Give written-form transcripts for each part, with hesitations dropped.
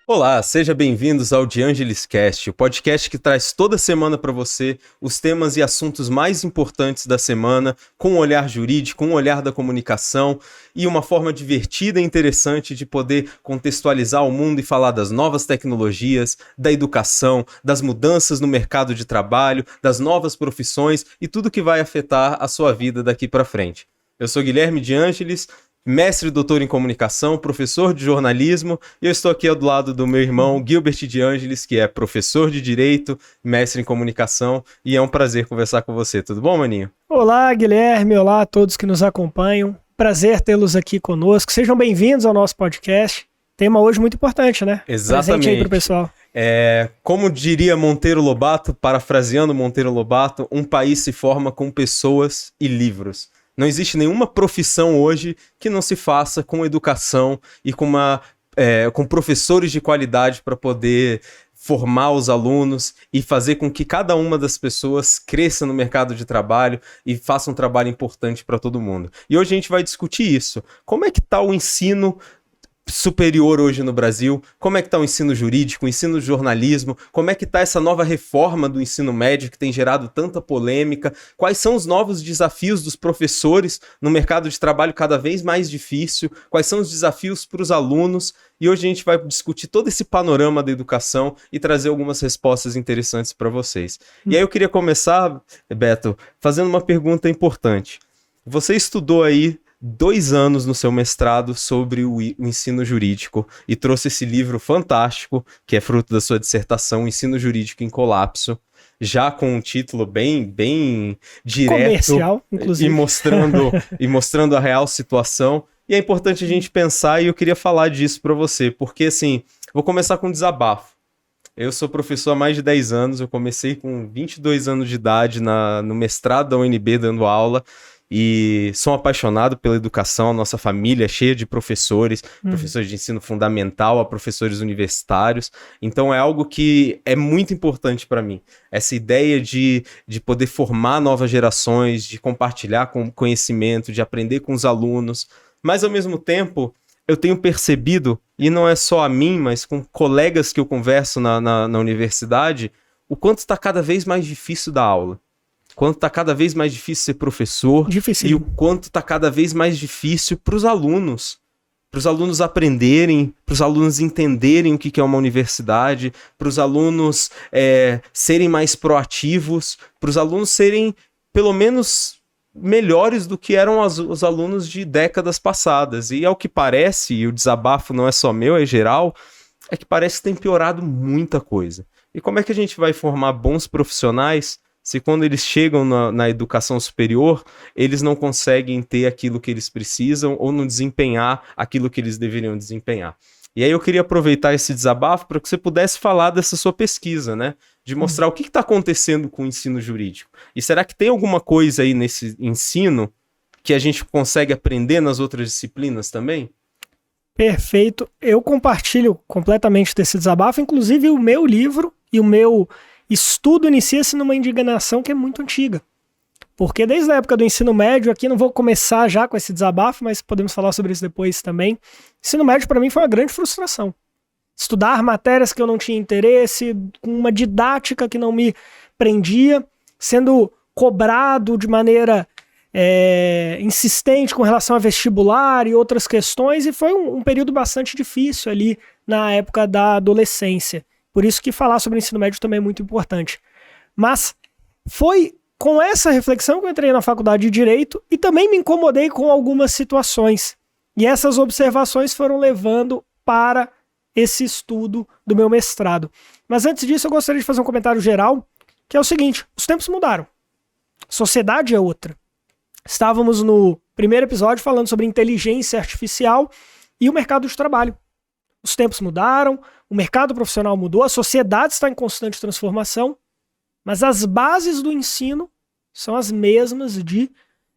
Olá, sejam bem-vindos ao De Angelis Cast, o podcast que traz toda semana para você os temas e assuntos mais importantes da semana, com um olhar jurídico, um olhar da comunicação e uma forma divertida e interessante de poder contextualizar o mundo e falar das novas tecnologias, da educação, das mudanças no mercado de trabalho, das novas profissões e tudo que vai afetar a sua vida daqui para frente. Eu sou Guilherme de Angelis, mestre e doutor em comunicação, professor de jornalismo, e eu estou aqui ao lado do meu irmão Gilbert de Angelis, que é professor de direito, mestre em comunicação, e é um prazer conversar com você. Tudo bom, maninho? Olá, Guilherme, olá a todos que nos acompanham. Prazer tê-los aqui conosco. Sejam bem-vindos ao nosso podcast. Tema hoje muito importante, né? Exatamente. Presente aí pro pessoal. Como diria Monteiro Lobato, parafraseando Monteiro Lobato, um país se forma com pessoas e livros. Não existe nenhuma profissão hoje que não se faça com educação e com professores de qualidade para poder formar os alunos e fazer com que cada uma das pessoas cresça no mercado de trabalho e faça um trabalho importante para todo mundo. E hoje a gente vai discutir isso. Como é que está o ensino superior hoje no Brasil? Como é que está o ensino jurídico, o ensino de jornalismo? Como é que está essa nova reforma do ensino médio que tem gerado tanta polêmica? Quais são os novos desafios dos professores no mercado de trabalho cada vez mais difícil? Quais são os desafios para os alunos? E hoje a gente vai discutir todo esse panorama da educação e trazer algumas respostas interessantes para vocês. E aí eu queria começar, Beto, fazendo uma pergunta importante. Você estudou aí 2 anos no seu mestrado sobre o ensino jurídico e trouxe esse livro fantástico, que é fruto da sua dissertação, Ensino Jurídico em Colapso, já com um título bem direto, comercial, inclusive, e mostrando a real situação. E é importante a gente pensar, e eu queria falar disso para você, porque assim, vou começar com um desabafo. Eu sou professor há mais de 10 anos, eu comecei com 22 anos de idade no mestrado da UNB dando aula, e sou apaixonado pela educação. A nossa família é cheia de professores, professores de ensino fundamental a professores universitários, então é algo que é muito importante para mim, essa ideia de poder formar novas gerações, de compartilhar com conhecimento, de aprender com os alunos, mas ao mesmo tempo eu tenho percebido, e não é só a mim, mas com colegas que eu converso na universidade, o quanto está cada vez mais difícil dar aula. Quanto está cada vez mais difícil ser professor. Difícil. E o quanto está cada vez mais difícil para os alunos aprenderem, para os alunos entenderem o que é uma universidade, para os alunos serem mais proativos, para os alunos serem, pelo menos, melhores do que eram os alunos de décadas passadas. E ao que parece, e o desabafo não é só meu, é geral, é que parece que tem piorado muita coisa. E como é que a gente vai formar bons profissionais se quando eles chegam na educação superior, eles não conseguem ter aquilo que eles precisam ou não desempenhar aquilo que eles deveriam desempenhar? E aí eu queria aproveitar esse desabafo para que você pudesse falar dessa sua pesquisa, né? De mostrar o que está acontecendo com o ensino jurídico. E será que tem alguma coisa aí nesse ensino que a gente consegue aprender nas outras disciplinas também? Perfeito. Eu compartilho completamente desse desabafo. Inclusive o meu livro e o meu estudo inicia-se numa indignação que é muito antiga. Porque desde a época do ensino médio, aqui não vou começar já com esse desabafo, mas podemos falar sobre isso depois também. Ensino médio para mim foi uma grande frustração. Estudar matérias que eu não tinha interesse, com uma didática que não me prendia, sendo cobrado de maneira insistente com relação a vestibular e outras questões, e foi um período bastante difícil ali na época da adolescência. Por isso que falar sobre o ensino médio também é muito importante. Mas foi com essa reflexão que eu entrei na faculdade de Direito e também me incomodei com algumas situações. E essas observações foram levando para esse estudo do meu mestrado. Mas antes disso eu gostaria de fazer um comentário geral, que é o seguinte: os tempos mudaram. A sociedade é outra. Estávamos no primeiro episódio falando sobre inteligência artificial e o mercado de trabalho. Os tempos mudaram, o mercado profissional mudou, a sociedade está em constante transformação, mas as bases do ensino são as mesmas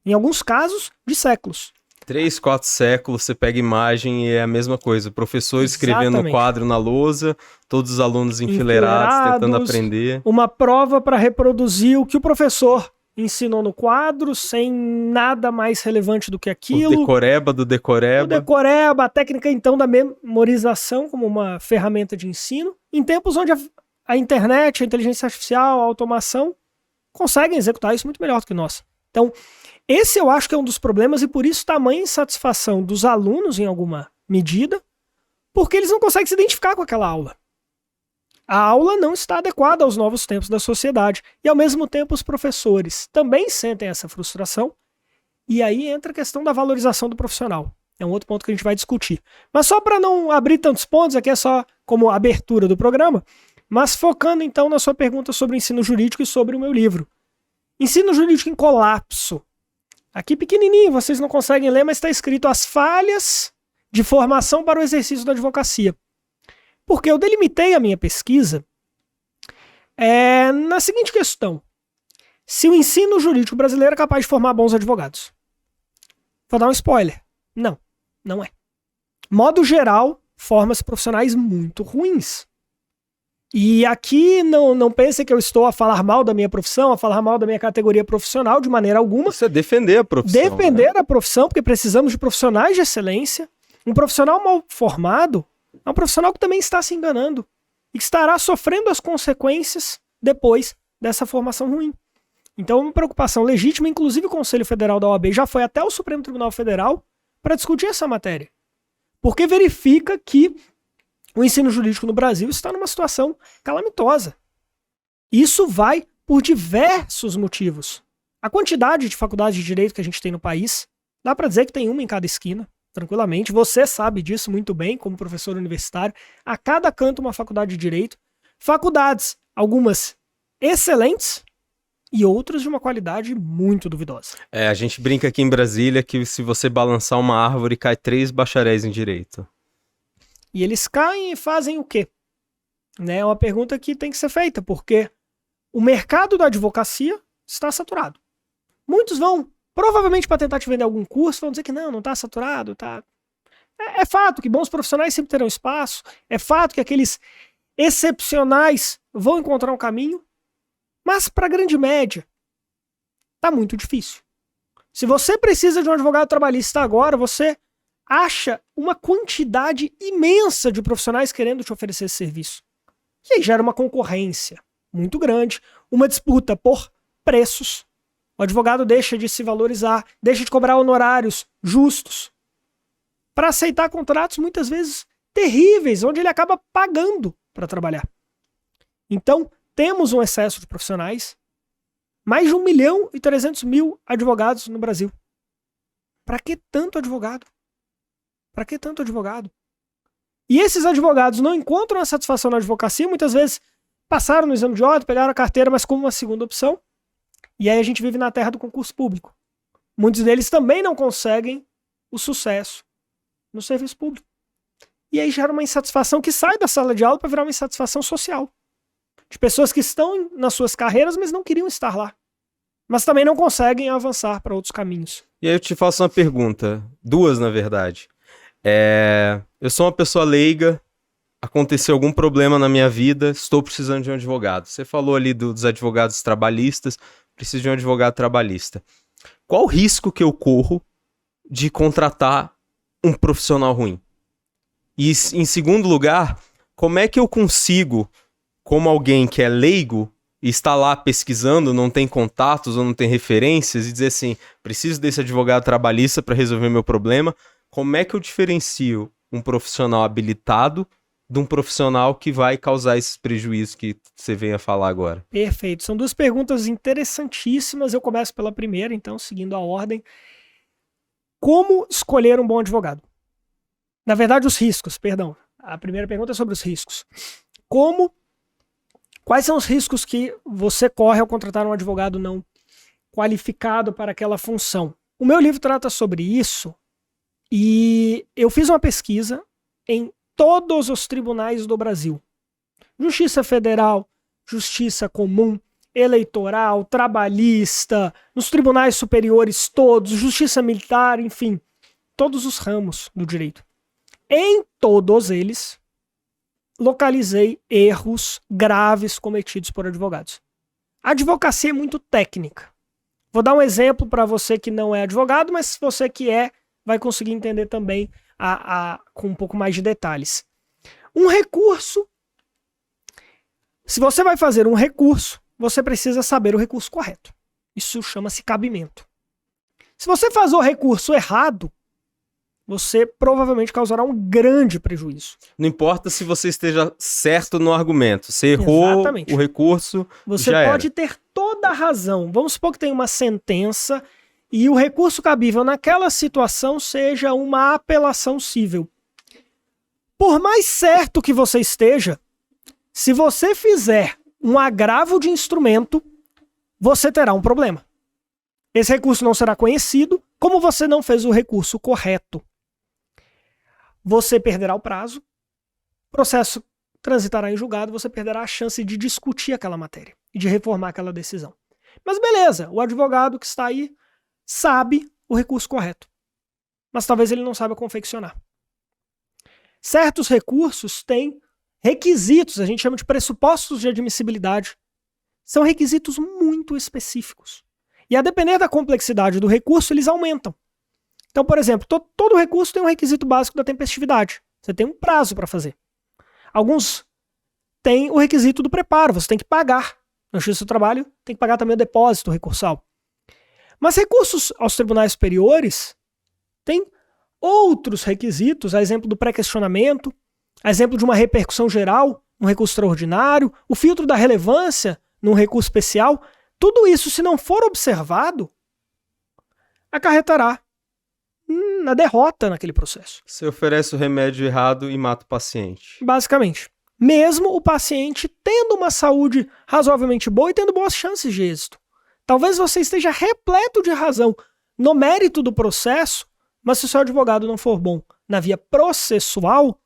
em alguns casos, de séculos. 3, 4 séculos, você pega imagem e é a mesma coisa. O professor escrevendo no quadro na lousa, todos os alunos enfileirados tentando aprender. Uma prova para reproduzir o que o professor ensinou no quadro, sem nada mais relevante do que aquilo. O decoreba do decoreba. O decoreba, a técnica então da memorização como uma ferramenta de ensino. Em tempos onde a internet, a inteligência artificial, a automação conseguem executar isso muito melhor do que nós. Então, esse eu acho que é um dos problemas e por isso tamanha insatisfação dos alunos em alguma medida, porque eles não conseguem se identificar com aquela aula. A aula não está adequada aos novos tempos da sociedade. E, ao mesmo tempo, os professores também sentem essa frustração. E aí entra a questão da valorização do profissional. É um outro ponto que a gente vai discutir. Mas só para não abrir tantos pontos, aqui é só como abertura do programa, mas focando então na sua pergunta sobre o ensino jurídico e sobre o meu livro. Ensino jurídico em colapso. Aqui pequenininho, vocês não conseguem ler, mas está escrito as falhas de formação para o exercício da advocacia. Porque eu delimitei a minha pesquisa na seguinte questão. Se o ensino jurídico brasileiro é capaz de formar bons advogados. Vou dar um spoiler. Não, não é. Modo geral, forma-se profissionais muito ruins. E aqui não pense que eu estou a falar mal da minha profissão, a falar mal da minha categoria profissional de maneira alguma. Isso é defender a profissão. Defender a profissão, porque precisamos de profissionais de excelência. Um profissional mal formado é um profissional que também está se enganando e que estará sofrendo as consequências depois dessa formação ruim. Então é uma preocupação legítima, inclusive o Conselho Federal da OAB já foi até o Supremo Tribunal Federal para discutir essa matéria. Porque verifica que o ensino jurídico no Brasil está numa situação calamitosa. Isso vai por diversos motivos. A quantidade de faculdades de direito que a gente tem no país, dá para dizer que tem uma em cada esquina. Tranquilamente, você sabe disso muito bem como professor universitário, a cada canto uma faculdade de direito, faculdades, algumas excelentes e outras de uma qualidade muito duvidosa. A gente brinca aqui em Brasília que se você balançar uma árvore, cai 3 bacharéis em direito. E eles caem e fazem o quê? É uma pergunta que tem que ser feita, porque o mercado da advocacia está saturado. Muitos vão provavelmente para tentar te vender algum curso, vão dizer que não está saturado, tá. É fato que bons profissionais sempre terão espaço, é fato que aqueles excepcionais vão encontrar um caminho, mas para a grande média, tá muito difícil. Se você precisa de um advogado trabalhista agora, você acha uma quantidade imensa de profissionais querendo te oferecer esse serviço. E aí gera uma concorrência muito grande, uma disputa por preços. O advogado deixa de se valorizar, deixa de cobrar honorários justos para aceitar contratos muitas vezes terríveis, onde ele acaba pagando para trabalhar. Então, temos um excesso de profissionais, mais de 1.300.000 advogados no Brasil. Para que tanto advogado? Para que tanto advogado? E esses advogados não encontram a satisfação na advocacia, muitas vezes passaram no exame de ordem, pegaram a carteira, mas como uma segunda opção. E aí a gente vive na terra do concurso público. Muitos deles também não conseguem o sucesso no serviço público. E aí gera uma insatisfação que sai da sala de aula para virar uma insatisfação social. De pessoas que estão nas suas carreiras, mas não queriam estar lá. Mas também não conseguem avançar para outros caminhos. E aí eu te faço uma pergunta, 2 na verdade. Eu sou uma pessoa leiga, aconteceu algum problema na minha vida, estou precisando de um advogado. Você falou ali dos advogados trabalhistas, preciso de um advogado trabalhista. Qual o risco que eu corro de contratar um profissional ruim? E em segundo lugar, como é que eu consigo, como alguém que é leigo e está lá pesquisando, não tem contatos ou não tem referências, e dizer assim, preciso desse advogado trabalhista para resolver meu problema, como é que eu diferencio um profissional habilitado de um profissional que vai causar esses prejuízos que você vem a falar agora? Perfeito. São 2 perguntas interessantíssimas. Eu começo pela primeira, então, seguindo a ordem. Como escolher um bom advogado? Na verdade, os riscos, perdão. A primeira pergunta é sobre os riscos. Quais são os riscos que você corre ao contratar um advogado não qualificado para aquela função? O meu livro trata sobre isso e eu fiz uma pesquisa em todos os tribunais do Brasil. Justiça Federal, Justiça Comum, Eleitoral, Trabalhista, nos tribunais superiores todos, Justiça Militar, enfim, todos os ramos do direito. Em todos eles, localizei erros graves cometidos por advogados. A advocacia é muito técnica. Vou dar um exemplo para você que não é advogado, mas você que é, vai conseguir entender também com um pouco mais de detalhes. Um recurso, se você vai fazer um recurso, você precisa saber o recurso correto. Isso chama-se cabimento. Se você faz o recurso errado, você provavelmente causará um grande prejuízo. Não importa se você esteja certo no argumento. Você errou Exatamente. o recurso, você já pode ter toda a razão. Vamos supor que tem uma sentença e o recurso cabível naquela situação seja uma apelação cível. Por mais certo que você esteja, se você fizer um agravo de instrumento, você terá um problema. Esse recurso não será conhecido, como você não fez o recurso correto. Você perderá o prazo, o processo transitará em julgado, você perderá a chance de discutir aquela matéria e de reformar aquela decisão. Mas beleza, o advogado que está aí sabe o recurso correto, mas talvez ele não saiba confeccionar. Certos recursos têm requisitos, a gente chama de pressupostos de admissibilidade. São requisitos muito específicos. E a depender da complexidade do recurso, eles aumentam. Então, por exemplo, todo recurso tem um requisito básico da tempestividade. Você tem um prazo para fazer. Alguns têm o requisito do preparo, você tem que pagar. Na Justiça do Trabalho, tem que pagar também o depósito recursal. Mas recursos aos tribunais superiores têm outros requisitos, a exemplo do pré-questionamento, a exemplo de uma repercussão geral, um recurso extraordinário, o filtro da relevância num recurso especial. Tudo isso, se não for observado, acarretará na derrota naquele processo. Você oferece o remédio errado e mata o paciente. Basicamente. Mesmo o paciente tendo uma saúde razoavelmente boa e tendo boas chances de êxito. Talvez você esteja repleto de razão no mérito do processo, mas se o seu advogado não for bom na via processual,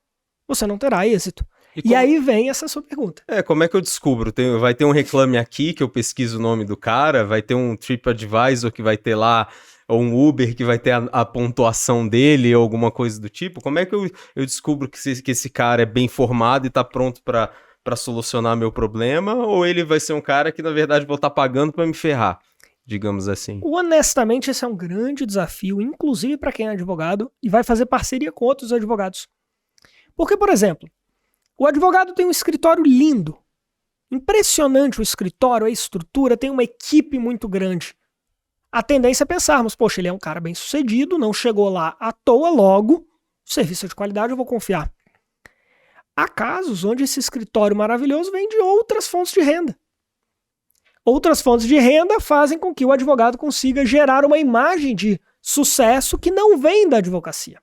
você não terá êxito. E aí vem essa sua pergunta. Como é que eu descubro? Vai ter um Reclame Aqui, que eu pesquiso o nome do cara, vai ter um TripAdvisor que vai ter lá, ou um Uber que vai ter a pontuação dele, ou alguma coisa do tipo. Como é que eu descubro que esse cara é bem formado e tá pronto para solucionar meu problema? Ou ele vai ser um cara que, na verdade, vou estar pagando para me ferrar, digamos assim? Honestamente, esse é um grande desafio, inclusive para quem é advogado, e vai fazer parceria com outros advogados. Porque, por exemplo, o advogado tem um escritório lindo, impressionante o escritório, a estrutura, tem uma equipe muito grande. A tendência é pensarmos, poxa, ele é um cara bem sucedido, não chegou lá à toa, logo, serviço de qualidade, eu vou confiar. Há casos onde esse escritório maravilhoso vem de outras fontes de renda. Outras fontes de renda fazem com que o advogado consiga gerar uma imagem de sucesso que não vem da advocacia.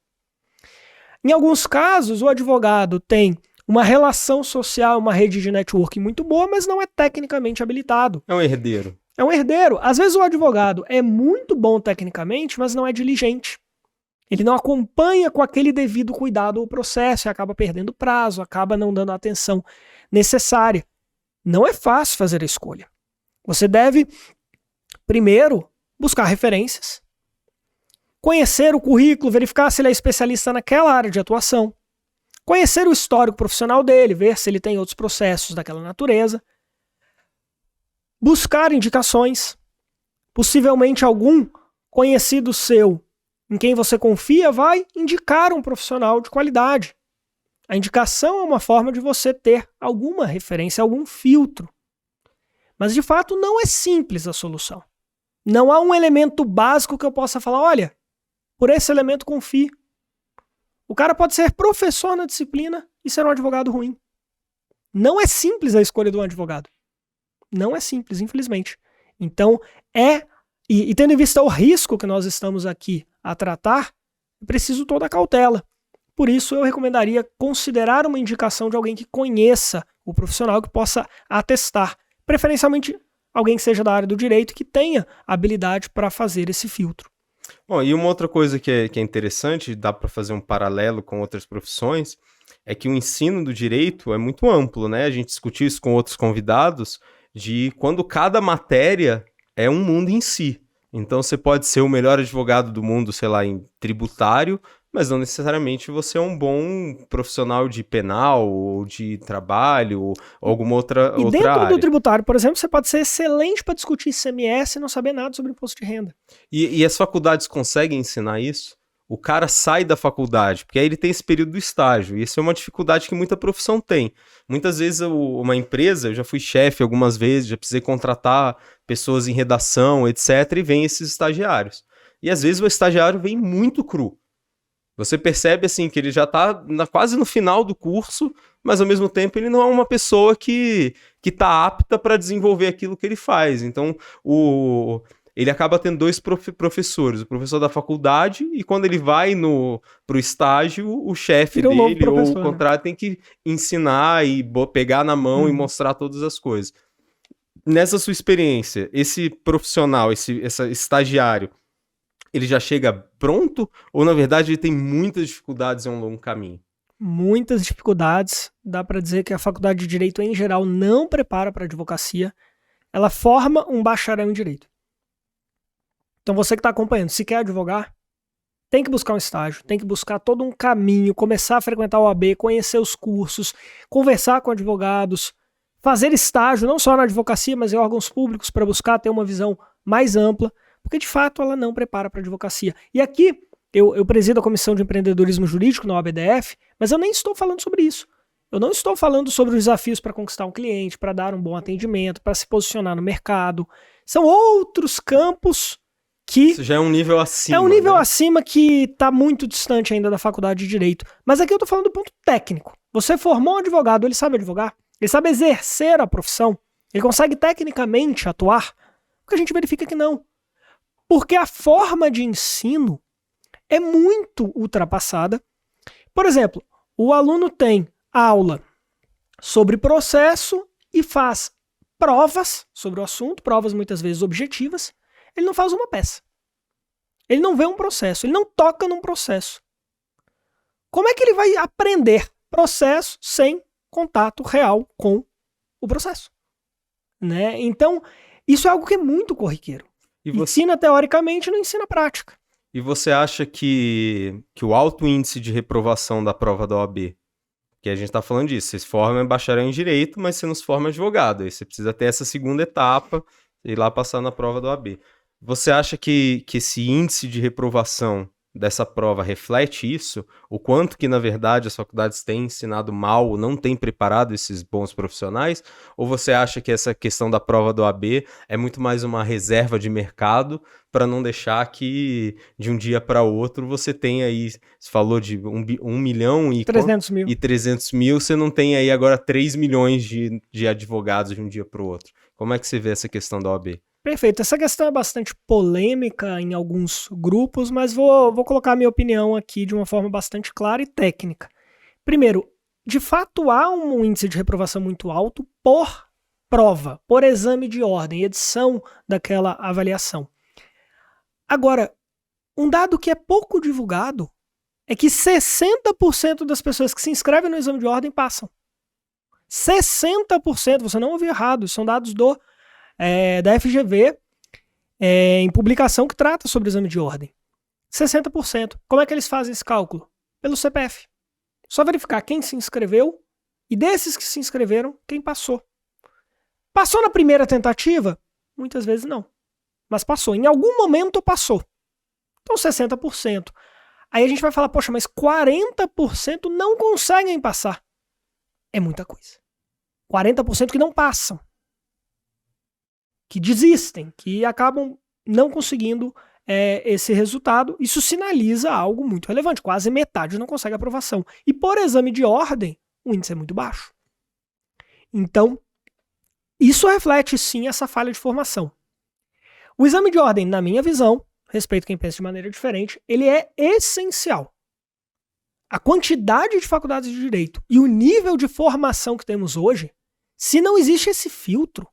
Em alguns casos, o advogado tem uma relação social, uma rede de networking muito boa, mas não é tecnicamente habilitado. É um herdeiro. É um herdeiro. Às vezes o advogado é muito bom tecnicamente, mas não é diligente. Ele não acompanha com aquele devido cuidado o processo e acaba perdendo prazo, acaba não dando a atenção necessária. Não é fácil fazer a escolha. Você deve, primeiro, buscar referências, conhecer o currículo, verificar se ele é especialista naquela área de atuação, conhecer o histórico profissional dele, ver se ele tem outros processos daquela natureza, buscar indicações, possivelmente algum conhecido seu em quem você confia vai indicar um profissional de qualidade. A indicação é uma forma de você ter alguma referência, algum filtro. Mas, de fato, não é simples a solução. Não há um elemento básico que eu possa falar, olha, por esse elemento confie. O cara pode ser professor na disciplina e ser um advogado ruim. Não é simples a escolha de um advogado. Não é simples, infelizmente. Então, e tendo em vista o risco que nós estamos aqui a tratar, é preciso toda a cautela. Por isso, eu recomendaria considerar uma indicação de alguém que conheça o profissional, que possa atestar. Preferencialmente, alguém que seja da área do direito e que tenha habilidade para fazer esse filtro. Bom, e uma outra coisa que é interessante, dá para fazer um paralelo com outras profissões, é que o ensino do direito é muito amplo, né? A gente discutiu isso com outros convidados, de quando cada matéria é um mundo em si. Então você pode ser o melhor advogado do mundo, sei lá, em tributário, mas não necessariamente você é um bom profissional de penal ou de trabalho ou alguma outra E dentro área. do tributário, por exemplo, você pode ser excelente para discutir ICMS e não saber nada sobre imposto de renda. E as faculdades conseguem ensinar isso? O cara sai da faculdade, porque aí ele tem esse período do estágio, e isso é uma dificuldade que muita profissão tem. Muitas vezes uma empresa, eu já fui chefe algumas vezes, já precisei contratar pessoas em redação, etc, e vem esses estagiários. E às vezes o estagiário vem muito cru. Você percebe assim que ele já está quase no final do curso, mas ao mesmo tempo ele não é uma pessoa que está apta para desenvolver aquilo que ele faz. Então, ele acaba tendo dois professores, o professor da faculdade, e quando ele vai pro estágio, o chefe dele ou o contrato tem que ensinar e pegar na mão e mostrar todas as coisas. Nessa sua experiência, esse profissional, esse estagiário, ele já chega pronto ou, na verdade, ele tem muitas dificuldades em um longo caminho? Muitas dificuldades. Dá para dizer que a faculdade de Direito, em geral, não prepara para advocacia. Ela forma um bacharel em Direito. Então você que está acompanhando, se quer advogar, tem que buscar um estágio, tem que buscar todo um caminho, começar a frequentar o OAB, conhecer os cursos, conversar com advogados, fazer estágio, não só na advocacia, mas em órgãos públicos, para buscar ter uma visão mais ampla, porque de fato ela não prepara para advocacia. E aqui, eu presido a Comissão de Empreendedorismo Jurídico na OABDF, mas eu nem estou falando sobre isso. Eu não estou falando sobre os desafios para conquistar um cliente, para dar um bom atendimento, para se posicionar no mercado. São outros campos que... Isso já é um nível acima. É um nível acima que está muito distante ainda da faculdade de Direito. Mas aqui eu estou falando do ponto técnico. Você formou um advogado, ele sabe advogar? Ele sabe exercer a profissão? Ele consegue tecnicamente atuar? O que a gente verifica que não. Porque a forma de ensino é muito ultrapassada. Por exemplo, o aluno tem aula sobre processo e faz provas sobre o assunto, provas muitas vezes objetivas. Ele não faz uma peça. Ele não vê um processo, ele não toca num processo. Como é que ele vai aprender processo sem contato real com o processo? Né? Então, isso é algo que é muito corriqueiro. Ensina teoricamente, não ensina prática. E você acha que o alto índice de reprovação da prova da OAB, que a gente está falando disso, você se forma em bacharel em Direito, mas você não se forma advogado, aí você precisa ter essa segunda etapa, ir lá passar na prova da OAB. Você acha que esse índice de reprovação dessa prova reflete isso? O quanto que, na verdade, as faculdades têm ensinado mal ou não têm preparado esses bons profissionais? Ou você acha que essa questão da prova do OAB é muito mais uma reserva de mercado para não deixar que, de um dia para outro, você tenha aí, você falou de 1 milhão e 300 mil, você não tem aí agora 3 milhões de advogados de um dia para o outro. Como é que você vê essa questão da OAB? Perfeito. Essa questão é bastante polêmica em alguns grupos, mas vou colocar a minha opinião aqui de uma forma bastante clara e técnica. Primeiro, de fato há um índice de reprovação muito alto por prova, por exame de ordem, edição daquela avaliação. Agora, um dado que é pouco divulgado é que 60% das pessoas que se inscrevem no exame de ordem passam. 60%, você não ouviu errado, são dados da FGV, em publicação que trata sobre o exame de ordem. 60%. Como é que eles fazem esse cálculo? Pelo CPF. Só verificar quem se inscreveu e desses que se inscreveram, quem passou. Passou na primeira tentativa? Muitas vezes não. Mas passou. Em algum momento passou. Então 60%. Aí a gente vai falar, poxa, mas 40% não conseguem passar. É muita coisa. 40% que não passam. Que desistem, que acabam não conseguindo esse resultado. Isso sinaliza algo muito relevante. Quase metade não consegue aprovação. E por exame de ordem, o índice é muito baixo. Então, isso reflete sim essa falha de formação. O exame de ordem, na minha visão, respeito quem pensa de maneira diferente, ele é essencial. A quantidade de faculdades de direito e o nível de formação que temos hoje, se não existe esse filtro,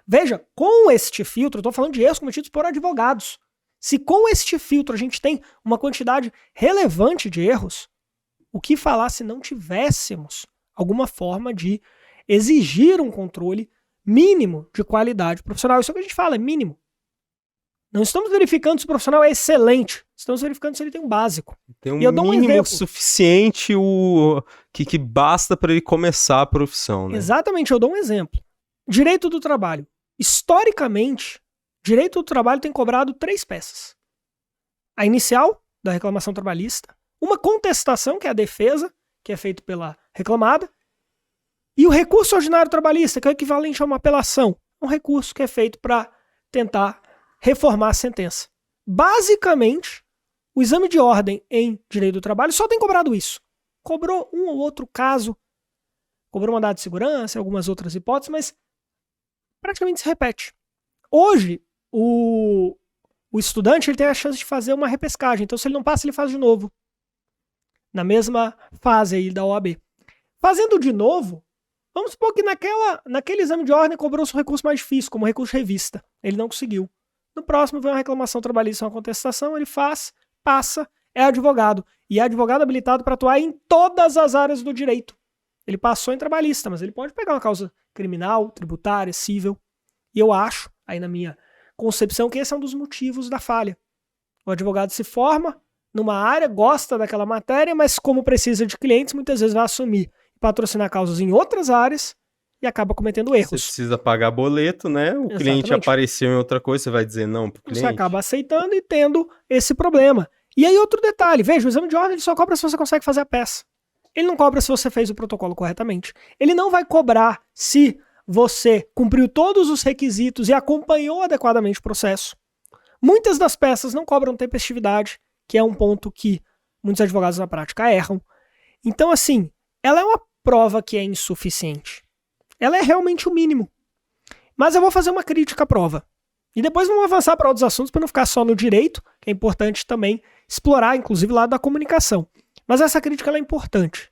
veja, com este filtro, estou falando de erros cometidos por advogados. Se com este filtro a gente tem uma quantidade relevante de erros, o que falar se não tivéssemos alguma forma de exigir um controle mínimo de qualidade profissional? Isso é o que a gente fala, é mínimo. Não estamos verificando se o profissional é excelente. Estamos verificando se ele tem um básico. Tem um E eu dou um mínimo exemplo. suficiente que basta para ele começar a profissão, né? Exatamente, eu dou um exemplo. Direito do trabalho. Historicamente, direito do trabalho tem cobrado 3 peças. A inicial, da reclamação trabalhista, uma contestação, que é a defesa, que é feito pela reclamada, e o recurso ordinário trabalhista, que é o equivalente a uma apelação, um recurso que é feito para tentar reformar a sentença. Basicamente, o exame de ordem em direito do trabalho só tem cobrado isso. Cobrou um ou outro caso, cobrou mandado de segurança, algumas outras hipóteses, mas praticamente se repete. Hoje, o estudante ele tem a chance de fazer uma repescagem, então se ele não passa, ele faz de novo. Na mesma fase aí da OAB. Fazendo de novo, vamos supor que naquele exame de ordem cobrou-se um recurso mais difícil, como recurso de revista. Ele não conseguiu. No próximo vem uma reclamação trabalhista, uma contestação, ele faz, passa, é advogado. E é advogado habilitado para atuar em todas as áreas do direito. Ele passou em trabalhista, mas ele pode pegar uma causa criminal, tributária, cível. E eu acho, aí na minha concepção, que esse é um dos motivos da falha. O advogado se forma numa área, gosta daquela matéria, mas como precisa de clientes, muitas vezes vai assumir e patrocinar causas em outras áreas e acaba cometendo erros. Você precisa pagar boleto, né? O cliente apareceu em outra coisa, você vai dizer não pro cliente. Você acaba aceitando e tendo esse problema. E aí outro detalhe, veja, o exame de ordem ele só cobra se você consegue fazer a peça. Ele não cobra se você fez o protocolo corretamente. Ele não vai cobrar se você cumpriu todos os requisitos e acompanhou adequadamente o processo. Muitas das peças não cobram tempestividade, que é um ponto que muitos advogados na prática erram. Então, assim, ela é uma prova que é insuficiente. Ela é realmente o mínimo. Mas eu vou fazer uma crítica à prova. E depois vamos avançar para outros assuntos para não ficar só no direito, que é importante também explorar, inclusive, o lado da comunicação. Mas essa crítica ela é importante.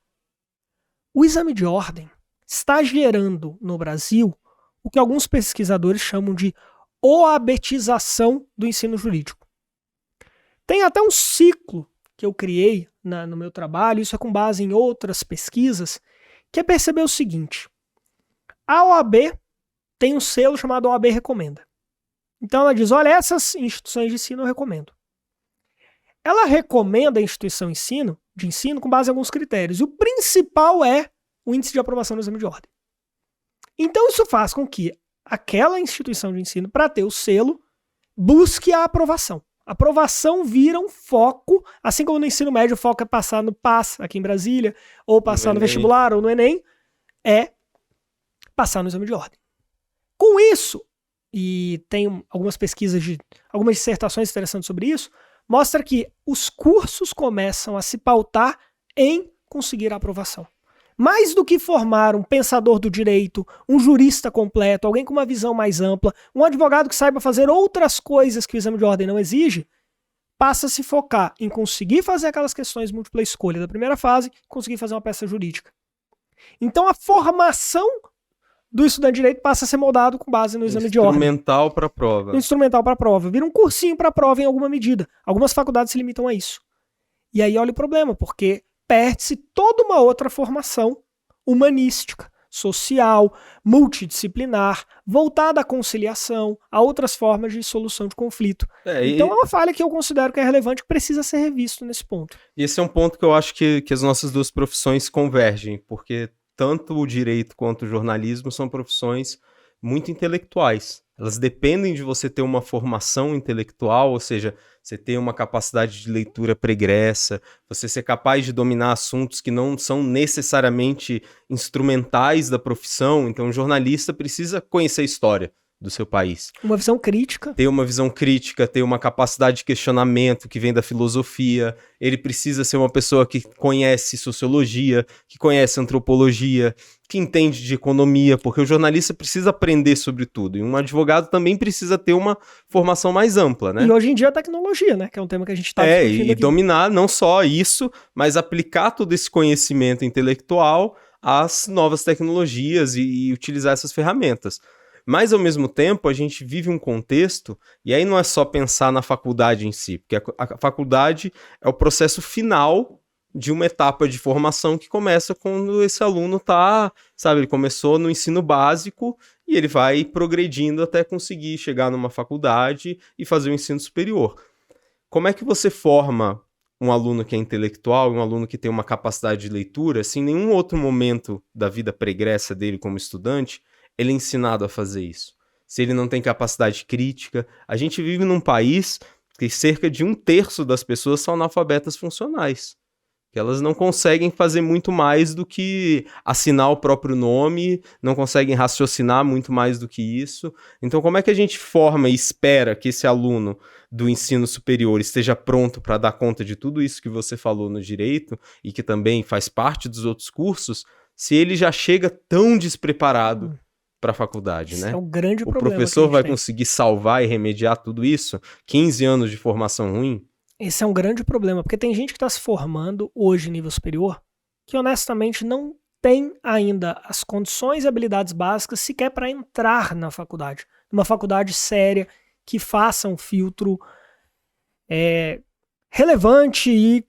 O exame de ordem está gerando no Brasil o que alguns pesquisadores chamam de oabetização do ensino jurídico. Tem até um ciclo que eu criei no meu trabalho, isso é com base em outras pesquisas, que é perceber o seguinte: a OAB tem um selo chamado OAB Recomenda. Então ela diz, olha, essas instituições de ensino eu recomendo. Ela recomenda a instituição de ensino com base em alguns critérios. E o principal é o índice de aprovação no exame de ordem. Então isso faz com que aquela instituição de ensino, para ter o selo, busque a aprovação. A aprovação vira um foco, assim como no ensino médio o foco é passar no PAS, aqui em Brasília, ou passar no vestibular, ou no Enem, é passar no exame de ordem. Com isso, e tem algumas pesquisas, algumas dissertações interessantes sobre isso, mostra que os cursos começam a se pautar em conseguir a aprovação. Mais do que formar um pensador do direito, um jurista completo, alguém com uma visão mais ampla, um advogado que saiba fazer outras coisas que o exame de ordem não exige, passa a se focar em conseguir fazer aquelas questões múltipla escolha da primeira fase, conseguir fazer uma peça jurídica. Então a formação do estudante de direito passa a ser moldado com base no exame de ordem. Instrumental para a prova. Instrumental para a prova. Vira um cursinho para a prova em alguma medida. Algumas faculdades se limitam a isso. E aí olha o problema, porque perde-se toda uma outra formação humanística, social, multidisciplinar, voltada à conciliação, a outras formas de solução de conflito. Então é uma falha que eu considero que é relevante, que precisa ser revisto nesse ponto. Esse é um ponto que eu acho que as nossas duas profissões convergem, porque tanto o direito quanto o jornalismo são profissões muito intelectuais. Elas dependem de você ter uma formação intelectual, ou seja, você ter uma capacidade de leitura pregressa, você ser capaz de dominar assuntos que não são necessariamente instrumentais da profissão. Então, um jornalista precisa conhecer a história do seu país. Uma visão crítica. Ter uma visão crítica, ter uma capacidade de questionamento que vem da filosofia. Ele precisa ser uma pessoa que conhece sociologia, que conhece antropologia, que entende de economia, porque o jornalista precisa aprender sobre tudo. E um advogado também precisa ter uma formação mais ampla, né? E hoje em dia a tecnologia, né? Que é um tema que a gente está discutindo e aqui. Dominar não só isso, mas aplicar todo esse conhecimento intelectual às novas tecnologias e utilizar essas ferramentas. Mas, ao mesmo tempo, a gente vive um contexto, e aí não é só pensar na faculdade em si, porque a faculdade é o processo final de uma etapa de formação que começa quando esse aluno tá, sabe, ele começou no ensino básico e ele vai progredindo até conseguir chegar numa faculdade e fazer o ensino superior. Como é que você forma um aluno que é intelectual, um aluno que tem uma capacidade de leitura, se em nenhum outro momento da vida pregressa dele como estudante, ele é ensinado a fazer isso? Se ele não tem capacidade crítica, a gente vive num país que cerca de 1/3 das pessoas são analfabetas funcionais. Que elas não conseguem fazer muito mais do que assinar o próprio nome, não conseguem raciocinar muito mais do que isso. Então, como é que a gente forma e espera que esse aluno do ensino superior esteja pronto para dar conta de tudo isso que você falou no direito e que também faz parte dos outros cursos, se ele já chega tão despreparado para a faculdade, né? Esse é o grande O problema. professor vai conseguir salvar e remediar tudo isso? 15 anos de formação ruim? Esse é um grande problema, porque tem gente que está se formando hoje em nível superior que honestamente não tem ainda as condições e habilidades básicas sequer para entrar na faculdade. Uma faculdade séria que faça um filtro relevante e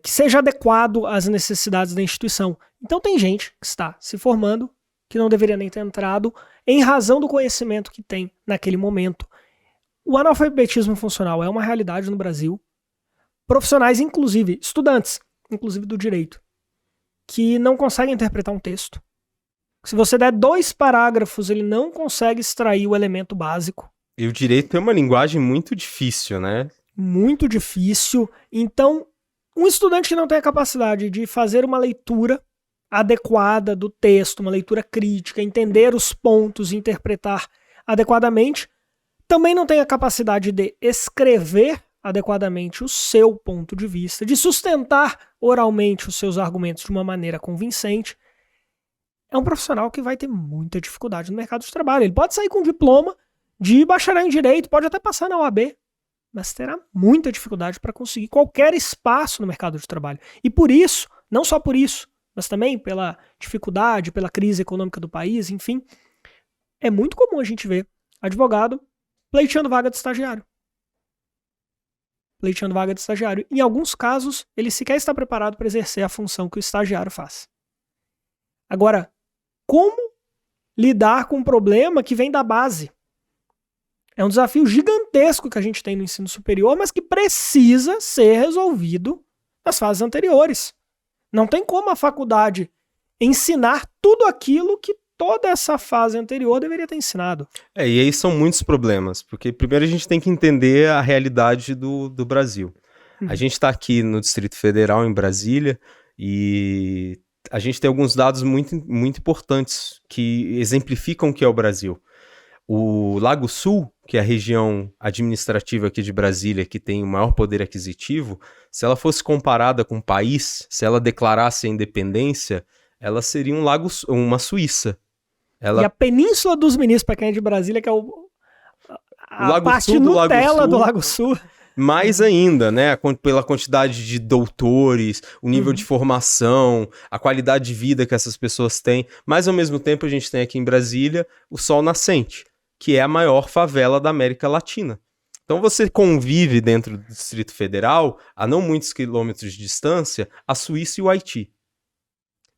que seja adequado às necessidades da instituição. Então tem gente que está se formando que não deveria nem ter entrado em razão do conhecimento que tem naquele momento. O analfabetismo funcional é uma realidade no Brasil. Profissionais, inclusive, estudantes, inclusive do direito, que não conseguem interpretar um texto. Se você der 2 parágrafos, ele não consegue extrair o elemento básico. E o direito é uma linguagem muito difícil, né? Muito difícil. Então, um estudante que não tem a capacidade de fazer uma leitura adequada do texto, uma leitura crítica, entender os pontos, interpretar adequadamente, também não tem a capacidade de escrever adequadamente o seu ponto de vista, de sustentar oralmente os seus argumentos de uma maneira convincente, é um profissional que vai ter muita dificuldade no mercado de trabalho. Ele pode sair com diploma de bacharel em direito, pode até passar na OAB, mas terá muita dificuldade para conseguir qualquer espaço no mercado de trabalho. E por isso, não só por isso, mas também pela dificuldade, pela crise econômica do país, enfim, é muito comum a gente ver advogado pleiteando vaga de estagiário. Pleiteando vaga de estagiário. Em alguns casos, ele sequer está preparado para exercer a função que o estagiário faz. Agora, como lidar com um problema que vem da base? É um desafio gigantesco que a gente tem no ensino superior, mas que precisa ser resolvido nas fases anteriores. Não tem como a faculdade ensinar tudo aquilo que toda essa fase anterior deveria ter ensinado. E aí são muitos problemas, porque primeiro a gente tem que entender a realidade do Brasil. A gente está aqui no Distrito Federal, em Brasília, e a gente tem alguns dados muito, muito importantes que exemplificam o que é o Brasil. O Lago Sul, que é a região administrativa aqui de Brasília, que tem o maior poder aquisitivo, se ela fosse comparada com um país, se ela declarasse a independência, ela seria uma Suíça. E a Península dos Ministros, para quem é de Brasília, que é a parte Nutella do Lago Sul. Mais ainda, né? Pela quantidade de doutores, o nível de formação, a qualidade de vida que essas pessoas têm. Mas, ao mesmo tempo, a gente tem aqui em Brasília o Sol Nascente, que é a maior favela da América Latina. Então, você convive dentro do Distrito Federal, a não muitos quilômetros de distância, a Suíça e o Haiti.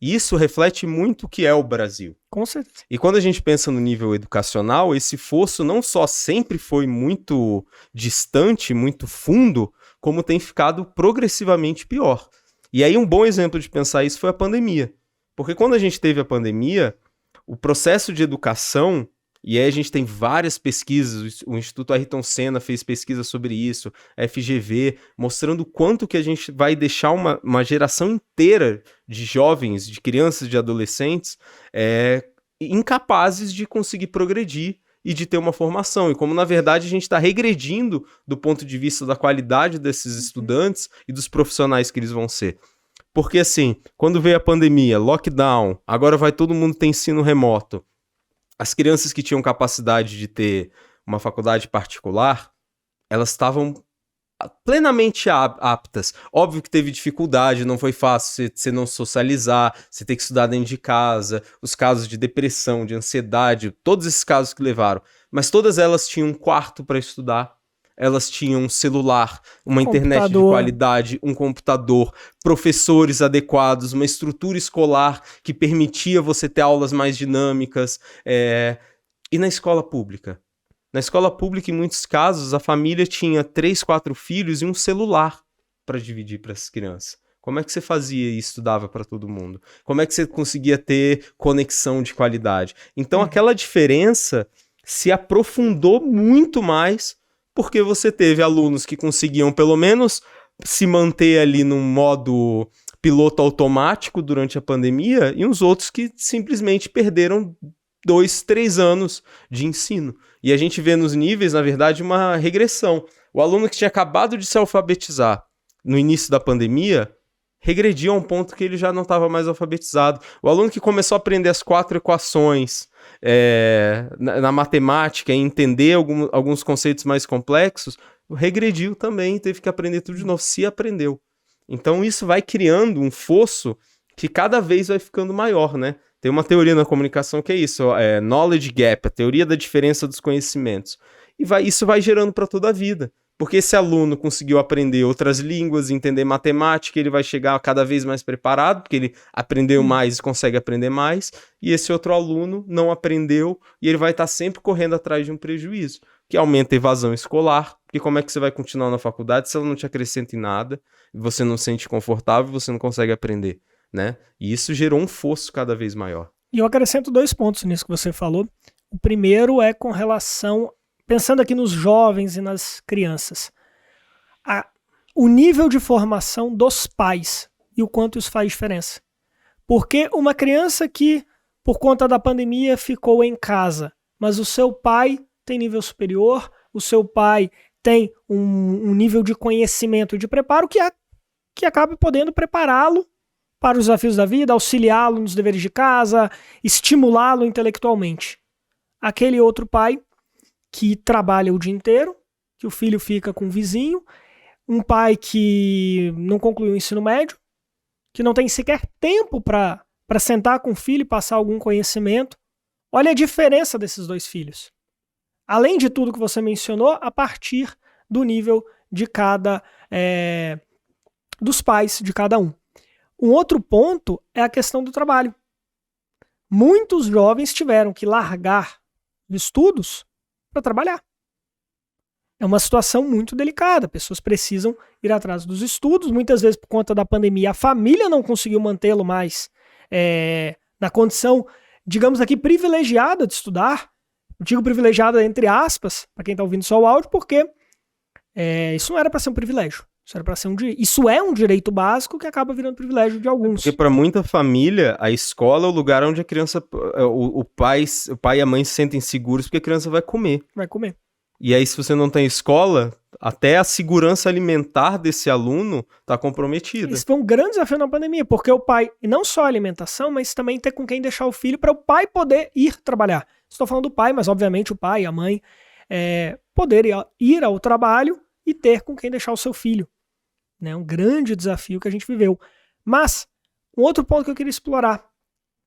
E isso reflete muito o que é o Brasil. Com certeza. E quando a gente pensa no nível educacional, esse fosso não só sempre foi muito distante, muito fundo, como tem ficado progressivamente pior. E aí um bom exemplo de pensar isso foi a pandemia. Porque quando a gente teve a pandemia, o processo de educação, e aí a gente tem várias pesquisas, o Instituto Ayrton Senna fez pesquisa sobre isso, a FGV, mostrando quanto que a gente vai deixar uma geração inteira de jovens, de crianças, de adolescentes, incapazes de conseguir progredir e de ter uma formação. E como, na verdade, a gente está regredindo do ponto de vista da qualidade desses estudantes e dos profissionais que eles vão ser. Porque, assim, quando veio a pandemia, lockdown, agora vai todo mundo ter ensino remoto. As crianças que tinham capacidade de ter uma faculdade particular, elas estavam plenamente aptas. Óbvio que teve dificuldade, não foi fácil você não socializar, você ter que estudar dentro de casa, os casos de depressão, de ansiedade, todos esses casos que levaram. Mas todas elas tinham um quarto para estudar, elas tinham um celular, uma internet de Computador. qualidade, um computador, professores adequados, uma estrutura escolar que permitia você ter aulas mais dinâmicas. E na escola pública? Na escola pública, em muitos casos, a família tinha 3, 4 filhos e um celular para dividir para as crianças. Como é que você fazia e estudava para todo mundo? Como é que você conseguia ter conexão de qualidade? Então, aquela diferença se aprofundou muito mais porque você teve alunos que conseguiam, pelo menos, se manter ali num modo piloto automático durante a pandemia e uns outros que simplesmente perderam 2, 3 anos de ensino. E a gente vê nos níveis, na verdade, uma regressão. O aluno que tinha acabado de se alfabetizar no início da pandemia regrediu a um ponto que ele já não estava mais alfabetizado. O aluno que começou a aprender as 4 equações na matemática e entender alguns conceitos mais complexos, regrediu também, teve que aprender tudo de novo, se aprendeu. Então isso vai criando um fosso que cada vez vai ficando maior, né? Tem uma teoria na comunicação que é isso, knowledge gap, a teoria da diferença dos conhecimentos. E isso vai gerando para toda a vida. Porque esse aluno conseguiu aprender outras línguas, entender matemática, ele vai chegar cada vez mais preparado, porque ele aprendeu mais e consegue aprender mais, e esse outro aluno não aprendeu, e ele vai estar sempre correndo atrás de um prejuízo, que aumenta a evasão escolar, porque como é que você vai continuar na faculdade se ela não te acrescenta em nada, você não se sente confortável, você não consegue aprender, né? E isso gerou um fosso cada vez maior. E eu acrescento 2 pontos nisso que você falou. O primeiro é com relação... Pensando aqui nos jovens e nas crianças, o nível de formação dos pais e o quanto isso faz diferença. Porque uma criança que, por conta da pandemia, ficou em casa, mas o seu pai tem nível superior, o seu pai tem um nível de conhecimento e de preparo que acaba podendo prepará-lo para os desafios da vida, auxiliá-lo nos deveres de casa, estimulá-lo intelectualmente. Aquele outro pai que trabalha o dia inteiro, que o filho fica com o vizinho, um pai que não concluiu o ensino médio, que não tem sequer tempo para sentar com o filho e passar algum conhecimento. Olha a diferença desses 2 filhos. Além de tudo que você mencionou, a partir do nível de dos pais de cada um. Um outro ponto é a questão do trabalho. Muitos jovens tiveram que largar os estudos para trabalhar. É uma situação muito delicada, pessoas precisam ir atrás dos estudos, muitas vezes por conta da pandemia a família não conseguiu mantê-lo mais na condição, digamos aqui, privilegiada de estudar. Eu digo privilegiada entre aspas, para quem está ouvindo só o áudio, porque isso não era para ser um privilégio. Isso é um direito básico que acaba virando privilégio de alguns. Porque para muita família, a escola é o lugar onde a criança, o pai e a mãe se sentem seguros porque a criança vai comer. Vai comer. E aí, se você não tem escola, até a segurança alimentar desse aluno está comprometida. Isso foi um grande desafio na pandemia, porque o pai, e não só a alimentação, mas também ter com quem deixar o filho para o pai poder ir trabalhar. Estou falando do pai, mas obviamente o pai e a mãe poder ir ao trabalho e ter com quem deixar o seu filho. Né, um grande desafio que a gente viveu. Mas, um outro ponto que eu queria explorar.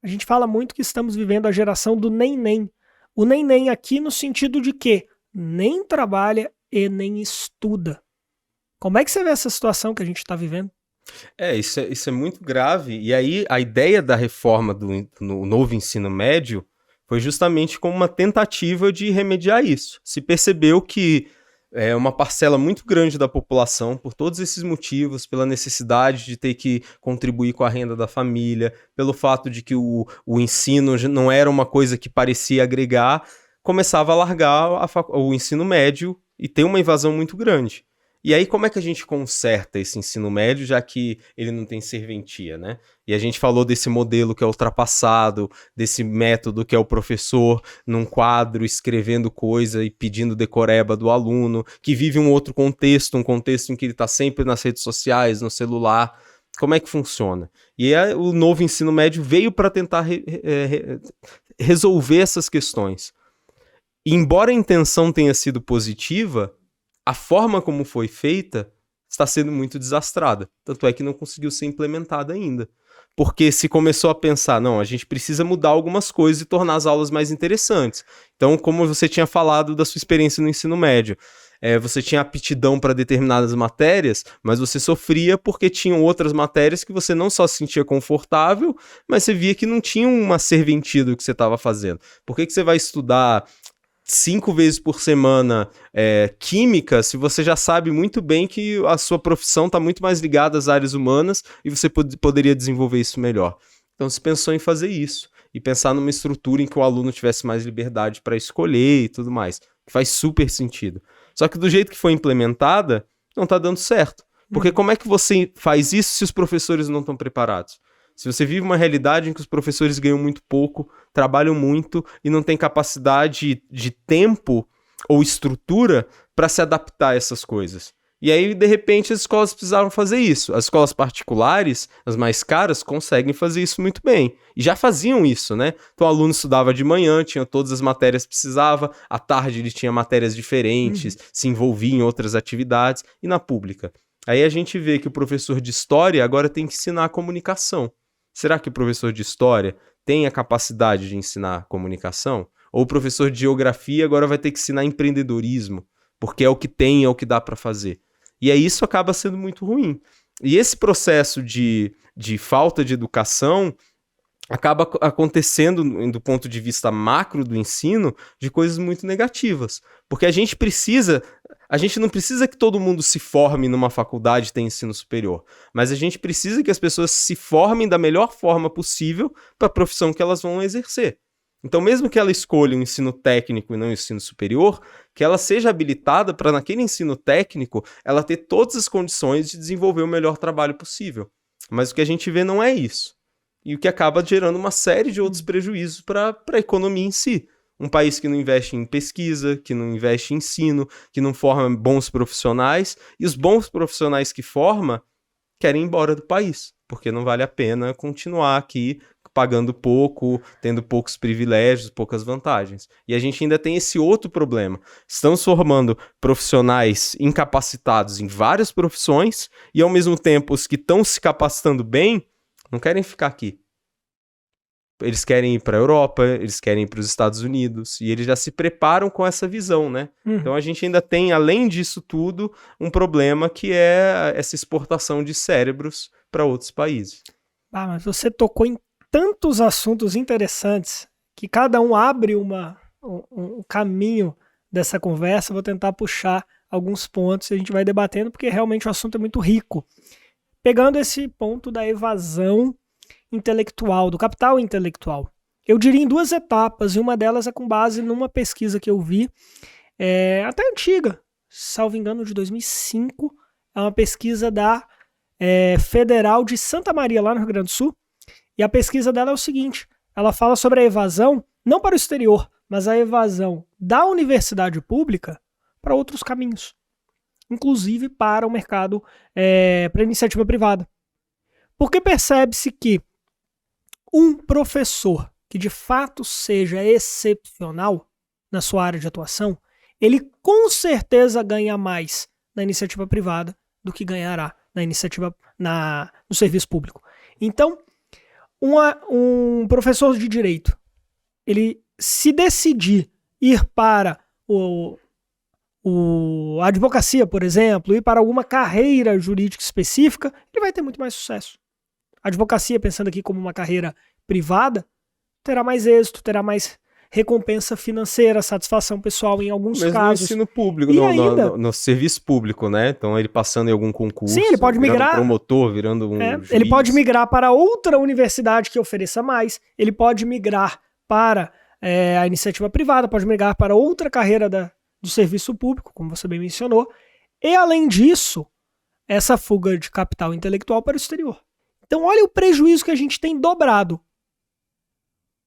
A gente fala muito que estamos vivendo a geração do nem-nem. O nem-nem aqui no sentido de que nem trabalha e nem estuda. Como é que você vê essa situação que a gente está vivendo? Isso é muito grave. E aí, a ideia da reforma no novo ensino médio foi justamente como uma tentativa de remediar isso. Se percebeu que uma parcela muito grande da população, por todos esses motivos, pela necessidade de ter que contribuir com a renda da família, pelo fato de que o ensino não era uma coisa que parecia agregar, começava a largar o ensino médio e ter uma evasão muito grande. E aí, como é que a gente conserta esse ensino médio, já que ele não tem serventia, né? E a gente falou desse modelo que é ultrapassado, desse método que é o professor num quadro escrevendo coisa e pedindo decoreba do aluno, que vive um outro contexto, um contexto em que ele está sempre nas redes sociais, no celular. Como é que funciona? E o novo ensino médio veio para tentar resolver essas questões. E embora a intenção tenha sido positiva, a forma como foi feita está sendo muito desastrada. Tanto é que não conseguiu ser implementada ainda. Porque se começou a pensar, não, a gente precisa mudar algumas coisas e tornar as aulas mais interessantes. Então, como você tinha falado da sua experiência no ensino médio, você tinha aptidão para determinadas matérias, mas você sofria porque tinham outras matérias que você não só se sentia confortável, mas você via que não tinha uma serventia do que você estava fazendo. Por que você vai estudar 5 vezes por semana química, se você já sabe muito bem que a sua profissão está muito mais ligada às áreas humanas e você poderia desenvolver isso melhor? Então se pensou em fazer isso e pensar numa estrutura em que o aluno tivesse mais liberdade para escolher e tudo mais, que faz super sentido. Só que do jeito que foi implementada, não está dando certo. Porque como é que você faz isso se os professores não estão preparados? Se você vive uma realidade em que os professores ganham muito pouco, trabalham muito e não têm capacidade de tempo ou estrutura para se adaptar a essas coisas. E aí, de repente, as escolas precisaram fazer isso. As escolas particulares, as mais caras, conseguem fazer isso muito bem. E já faziam isso, né? Então o aluno estudava de manhã, tinha todas as matérias que precisava, à tarde ele tinha matérias diferentes, se envolvia em outras atividades, e na pública. Aí a gente vê que o professor de história agora tem que ensinar comunicação. Será que o professor de história tem a capacidade de ensinar comunicação? Ou o professor de geografia agora vai ter que ensinar empreendedorismo, porque é o que tem, é o que dá para fazer. E aí isso acaba sendo muito ruim. E esse processo de falta de educação acaba acontecendo, do ponto de vista macro do ensino, de coisas muito negativas. Porque a gente não precisa que todo mundo se forme numa faculdade e tenha ensino superior, mas a gente precisa que as pessoas se formem da melhor forma possível para a profissão que elas vão exercer. Então, mesmo que ela escolha um ensino técnico e não um ensino superior, que ela seja habilitada para, naquele ensino técnico, ela ter todas as condições de desenvolver o melhor trabalho possível. Mas o que a gente vê não é isso. E o que acaba gerando uma série de outros prejuízos para a economia em si. Um país que não investe em pesquisa, que não investe em ensino, que não forma bons profissionais, e os bons profissionais que forma querem ir embora do país, porque não vale a pena continuar aqui pagando pouco, tendo poucos privilégios, poucas vantagens. E a gente ainda tem esse outro problema. Estamos formando profissionais incapacitados em várias profissões e, ao mesmo tempo, os que estão se capacitando bem não querem ficar aqui. Eles querem ir para a Europa, eles querem ir para os Estados Unidos, e eles já se preparam com essa visão, né? Então a gente ainda tem, além disso tudo, um problema que é essa exportação de cérebros para outros países. Mas você tocou em tantos assuntos interessantes que cada um abre um caminho dessa conversa. Vou tentar puxar alguns pontos e a gente vai debatendo, porque realmente o assunto é muito rico. Pegando esse ponto da evasão intelectual, do capital intelectual. Eu diria em 2 etapas, e uma delas é com base numa pesquisa que eu vi, até antiga, salvo engano, de 2005, é uma pesquisa da Federal de Santa Maria, lá no Rio Grande do Sul, e a pesquisa dela é o seguinte, ela fala sobre a evasão, não para o exterior, mas a evasão da universidade pública para outros caminhos, inclusive para o mercado, para a iniciativa privada. Porque percebe-se que um professor que de fato seja excepcional na sua área de atuação, ele com certeza ganha mais na iniciativa privada do que ganhará na iniciativa no serviço público. Então, um professor de direito, ele se decidir ir para a advocacia, por exemplo, ir para alguma carreira jurídica específica, ele vai ter muito mais sucesso. A advocacia, pensando aqui como uma carreira privada, terá mais êxito, terá mais recompensa financeira, satisfação pessoal em alguns casos. Mesmo no ensino público, no serviço público, né? Então ele passando em algum concurso, sim, ele pode migrar, promotor, virando um juiz. Ele pode migrar para outra universidade que ofereça mais, ele pode migrar para a iniciativa privada, pode migrar para outra carreira do serviço público, como você bem mencionou, e além disso, essa fuga de capital intelectual para o exterior. Então olha o prejuízo que a gente tem dobrado.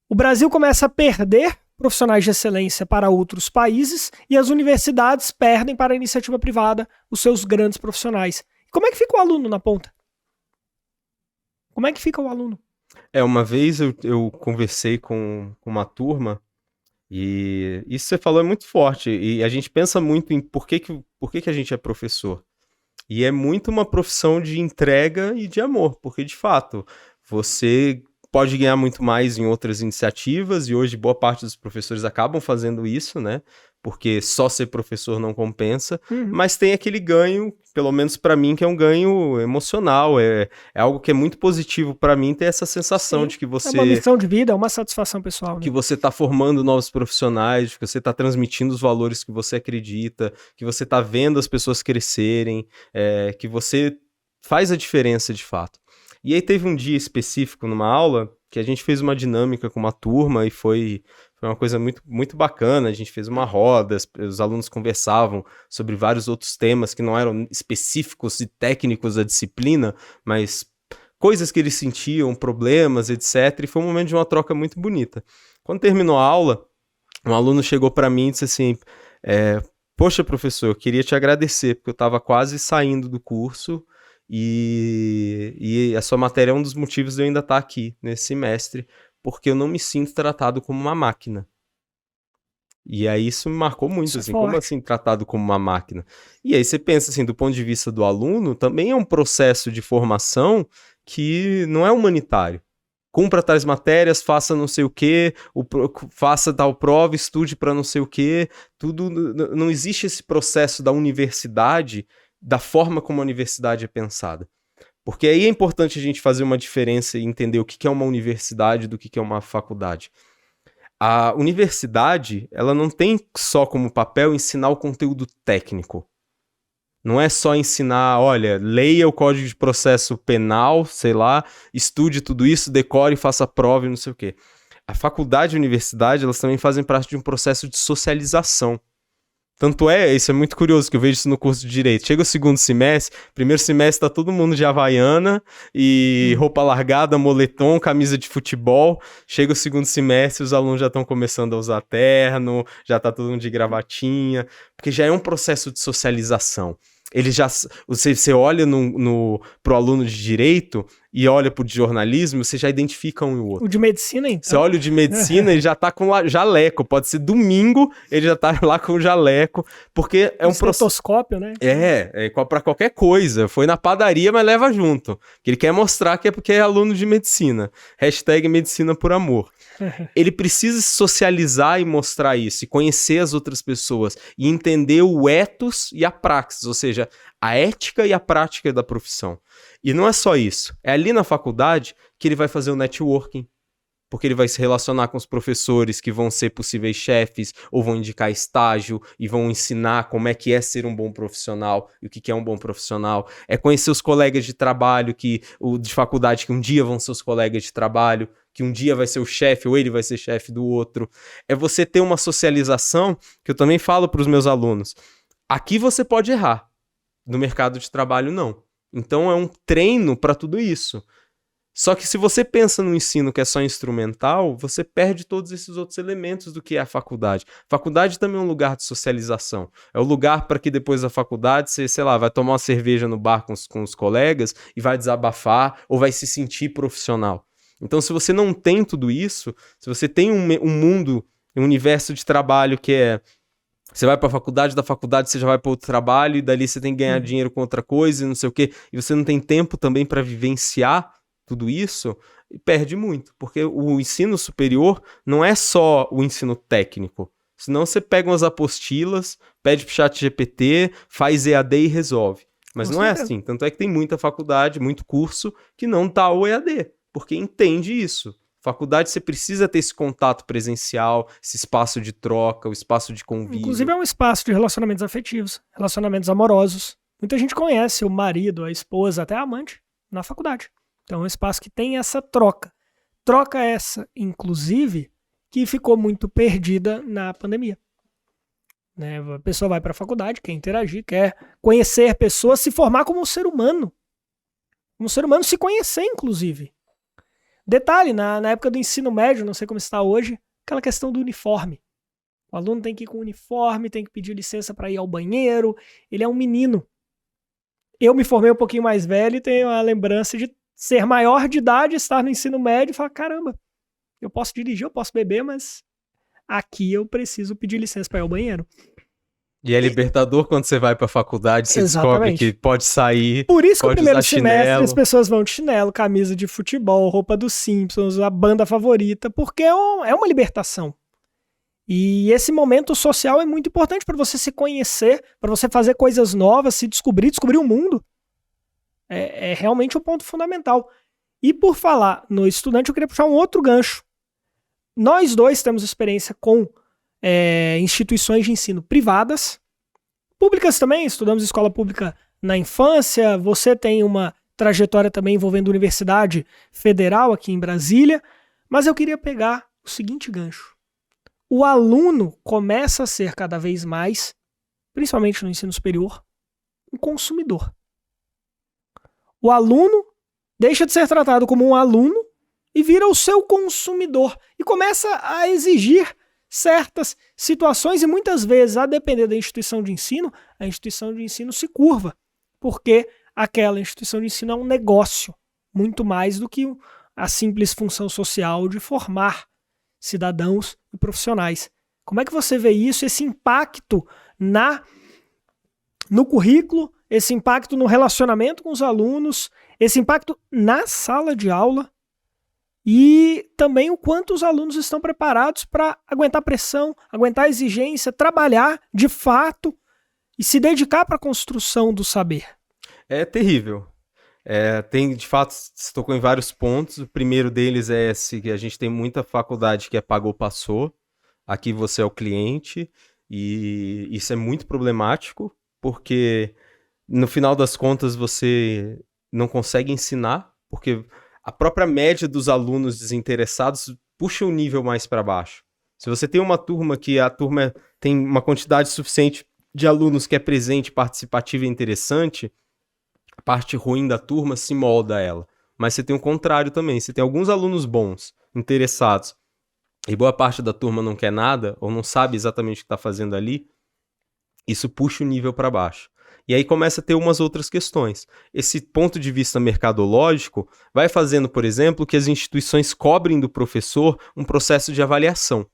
O Brasil começa a perder profissionais de excelência para outros países e as universidades perdem para a iniciativa privada os seus grandes profissionais. Como é que fica o aluno na ponta? Como é que fica o aluno? Uma vez eu conversei com uma turma e isso que você falou é muito forte e a gente pensa muito em por que a gente é professor. E é muito uma profissão de entrega e de amor, porque de fato você pode ganhar muito mais em outras iniciativas, e hoje boa parte dos professores acabam fazendo isso, né? porque só ser professor não compensa, mas tem aquele ganho, pelo menos para mim, que é um ganho emocional, é algo que é muito positivo para mim, ter essa sensação de que você... É uma missão de vida, é uma satisfação pessoal. Né? Que você tá formando novos profissionais, que você tá transmitindo os valores que você acredita, que você tá vendo as pessoas crescerem, que você faz a diferença de fato. E aí teve um dia específico numa aula que a gente fez uma dinâmica com uma turma e foi uma coisa muito, muito bacana. A gente fez uma roda, os alunos conversavam sobre vários outros temas que não eram específicos e técnicos da disciplina, mas coisas que eles sentiam, problemas, etc. E foi um momento de uma troca muito bonita. Quando terminou a aula, um aluno chegou para mim e disse assim, poxa, professor, eu queria te agradecer, porque eu estava quase saindo do curso e a sua matéria é um dos motivos de eu ainda estar aqui nesse semestre, porque eu não me sinto tratado como uma máquina. E aí isso me marcou muito, Isso assim, é forte. como assim tratado como uma máquina? E aí você pensa assim, do ponto de vista do aluno, também é um processo de formação que não é humanitário. Cumpra tais matérias, faça não sei o quê, faça tal prova, estude para não sei o quê, tudo, não existe esse processo da universidade, da forma como a universidade é pensada. Porque aí é importante a gente fazer uma diferença e entender o que é uma universidade do que é uma faculdade. A universidade, ela não tem só como papel ensinar o conteúdo técnico. Não é só ensinar, olha, leia o Código de Processo Penal, sei lá, estude tudo isso, decore e faça prova e não sei o quê. A faculdade e a universidade, elas também fazem parte de um processo de socialização. Tanto isso é muito curioso, que eu vejo isso no curso de Direito. Chega o segundo semestre, primeiro semestre tá todo mundo de havaiana e roupa largada, moletom, camisa de futebol. Chega o segundo semestre, os alunos já estão começando a usar terno, já tá todo mundo de gravatinha, porque já é um processo de socialização. Você olha pro aluno de Direito e olha pro de jornalismo, você já identifica um e o outro. O de medicina, então. Você olha o de medicina, ele já tá com jaleco. Pode ser domingo, ele já tá lá com o jaleco. Porque é um estetoscópio, né? Pra qualquer coisa. Foi na padaria, mas leva junto. Que ele quer mostrar que é porque é aluno de medicina. # medicina por amor. Ele precisa se socializar e mostrar isso, e conhecer as outras pessoas, e entender o ethos e a praxis, ou seja, a ética e a prática da profissão. E não é só isso, é ali na faculdade que ele vai fazer o networking, porque ele vai se relacionar com os professores que vão ser possíveis chefes, ou vão indicar estágio, e vão ensinar como é que é ser um bom profissional, e o que é um bom profissional. É conhecer os colegas de trabalho, de faculdade, que um dia vão ser os colegas de trabalho, que um dia vai ser o chefe, ou ele vai ser chefe do outro. É você ter uma socialização, que eu também falo para os meus alunos. Aqui você pode errar, no mercado de trabalho não. Então é um treino para tudo isso. Só que se você pensa no ensino que é só instrumental, você perde todos esses outros elementos do que é a faculdade. Faculdade também é um lugar de socialização. É o lugar para que depois da faculdade você, sei lá, vai tomar uma cerveja no bar com os colegas e vai desabafar ou vai se sentir profissional. Então, se você não tem tudo isso, se você tem um mundo, um universo de trabalho que é... Você vai para a faculdade, da faculdade você já vai para outro trabalho e dali você tem que ganhar dinheiro com outra coisa e não sei o quê, e você não tem tempo também para vivenciar tudo isso, perde muito, porque o ensino superior não é só o ensino técnico. Senão você pega umas apostilas, pede pro ChatGPT, faz EAD e resolve. Mas não é assim. Tanto é que tem muita faculdade, muito curso que não dá o EAD, porque entende isso. Faculdade você precisa ter esse contato presencial, esse espaço de troca, o espaço de convívio. Inclusive é um espaço de relacionamentos afetivos, relacionamentos amorosos. Muita gente conhece o marido, a esposa, até a amante na faculdade. Então é um espaço que tem essa troca. Troca essa, inclusive, que ficou muito perdida na pandemia. Né? A pessoa vai para a faculdade, quer interagir, quer conhecer pessoas, se formar como um ser humano. Como um ser humano se conhecer, inclusive. Detalhe, na época do ensino médio, não sei como está hoje, aquela questão do uniforme. O aluno tem que ir com uniforme, tem que pedir licença para ir ao banheiro. Ele é um menino. Eu me formei um pouquinho mais velho e tenho a lembrança de ser maior de idade, estar no ensino médio e falar, caramba, eu posso dirigir, eu posso beber, mas aqui eu preciso pedir licença para ir ao banheiro. E é libertador quando você vai pra faculdade, você descobre que pode sair, por isso que pode o primeiro usar semestre chinelo. as pessoas vão de chinelo, camisa de futebol, roupa dos Simpsons, a banda favorita, porque é uma libertação. E esse momento social é muito importante para você se conhecer, para você fazer coisas novas, se descobrir o mundo. É realmente um ponto fundamental. E por falar no estudante, eu queria puxar um outro gancho. Nós dois temos experiência com instituições de ensino privadas, públicas também, estudamos escola pública na infância, você tem uma trajetória também envolvendo Universidade Federal aqui em Brasília, mas eu queria pegar o seguinte gancho. O aluno começa a ser cada vez mais, principalmente no ensino superior, um consumidor. O aluno deixa de ser tratado como um aluno e vira o seu consumidor e começa a exigir certas situações e muitas vezes, a depender da instituição de ensino, a instituição de ensino se curva, porque aquela instituição de ensino é um negócio, muito mais do que a simples função social de formar cidadãos e profissionais. Como é que você vê isso, esse impacto no currículo, esse impacto no relacionamento com os alunos, esse impacto na sala de aula e também o quanto os alunos estão preparados para aguentar pressão, aguentar exigência, trabalhar de fato e se dedicar para a construção do saber? É terrível. De fato, você tocou em vários pontos. O primeiro deles é esse, que a gente tem muita faculdade que é pagou, passou. Aqui você é o cliente e isso é muito problemático, porque no final das contas você não consegue ensinar, porque a própria média dos alunos desinteressados puxa o nível mais para baixo. Se você tem uma turma que a turma tem uma quantidade suficiente de alunos que é presente, participativa e interessante, a parte ruim da turma se molda a ela. Mas você tem o contrário também. Você tem alguns alunos bons, interessados, e boa parte da turma não quer nada, ou não sabe exatamente o que está fazendo ali, isso puxa o nível para baixo. E aí começa a ter umas outras questões. Esse ponto de vista mercadológico vai fazendo, por exemplo, que as instituições cobrem do professor um processo de avaliação.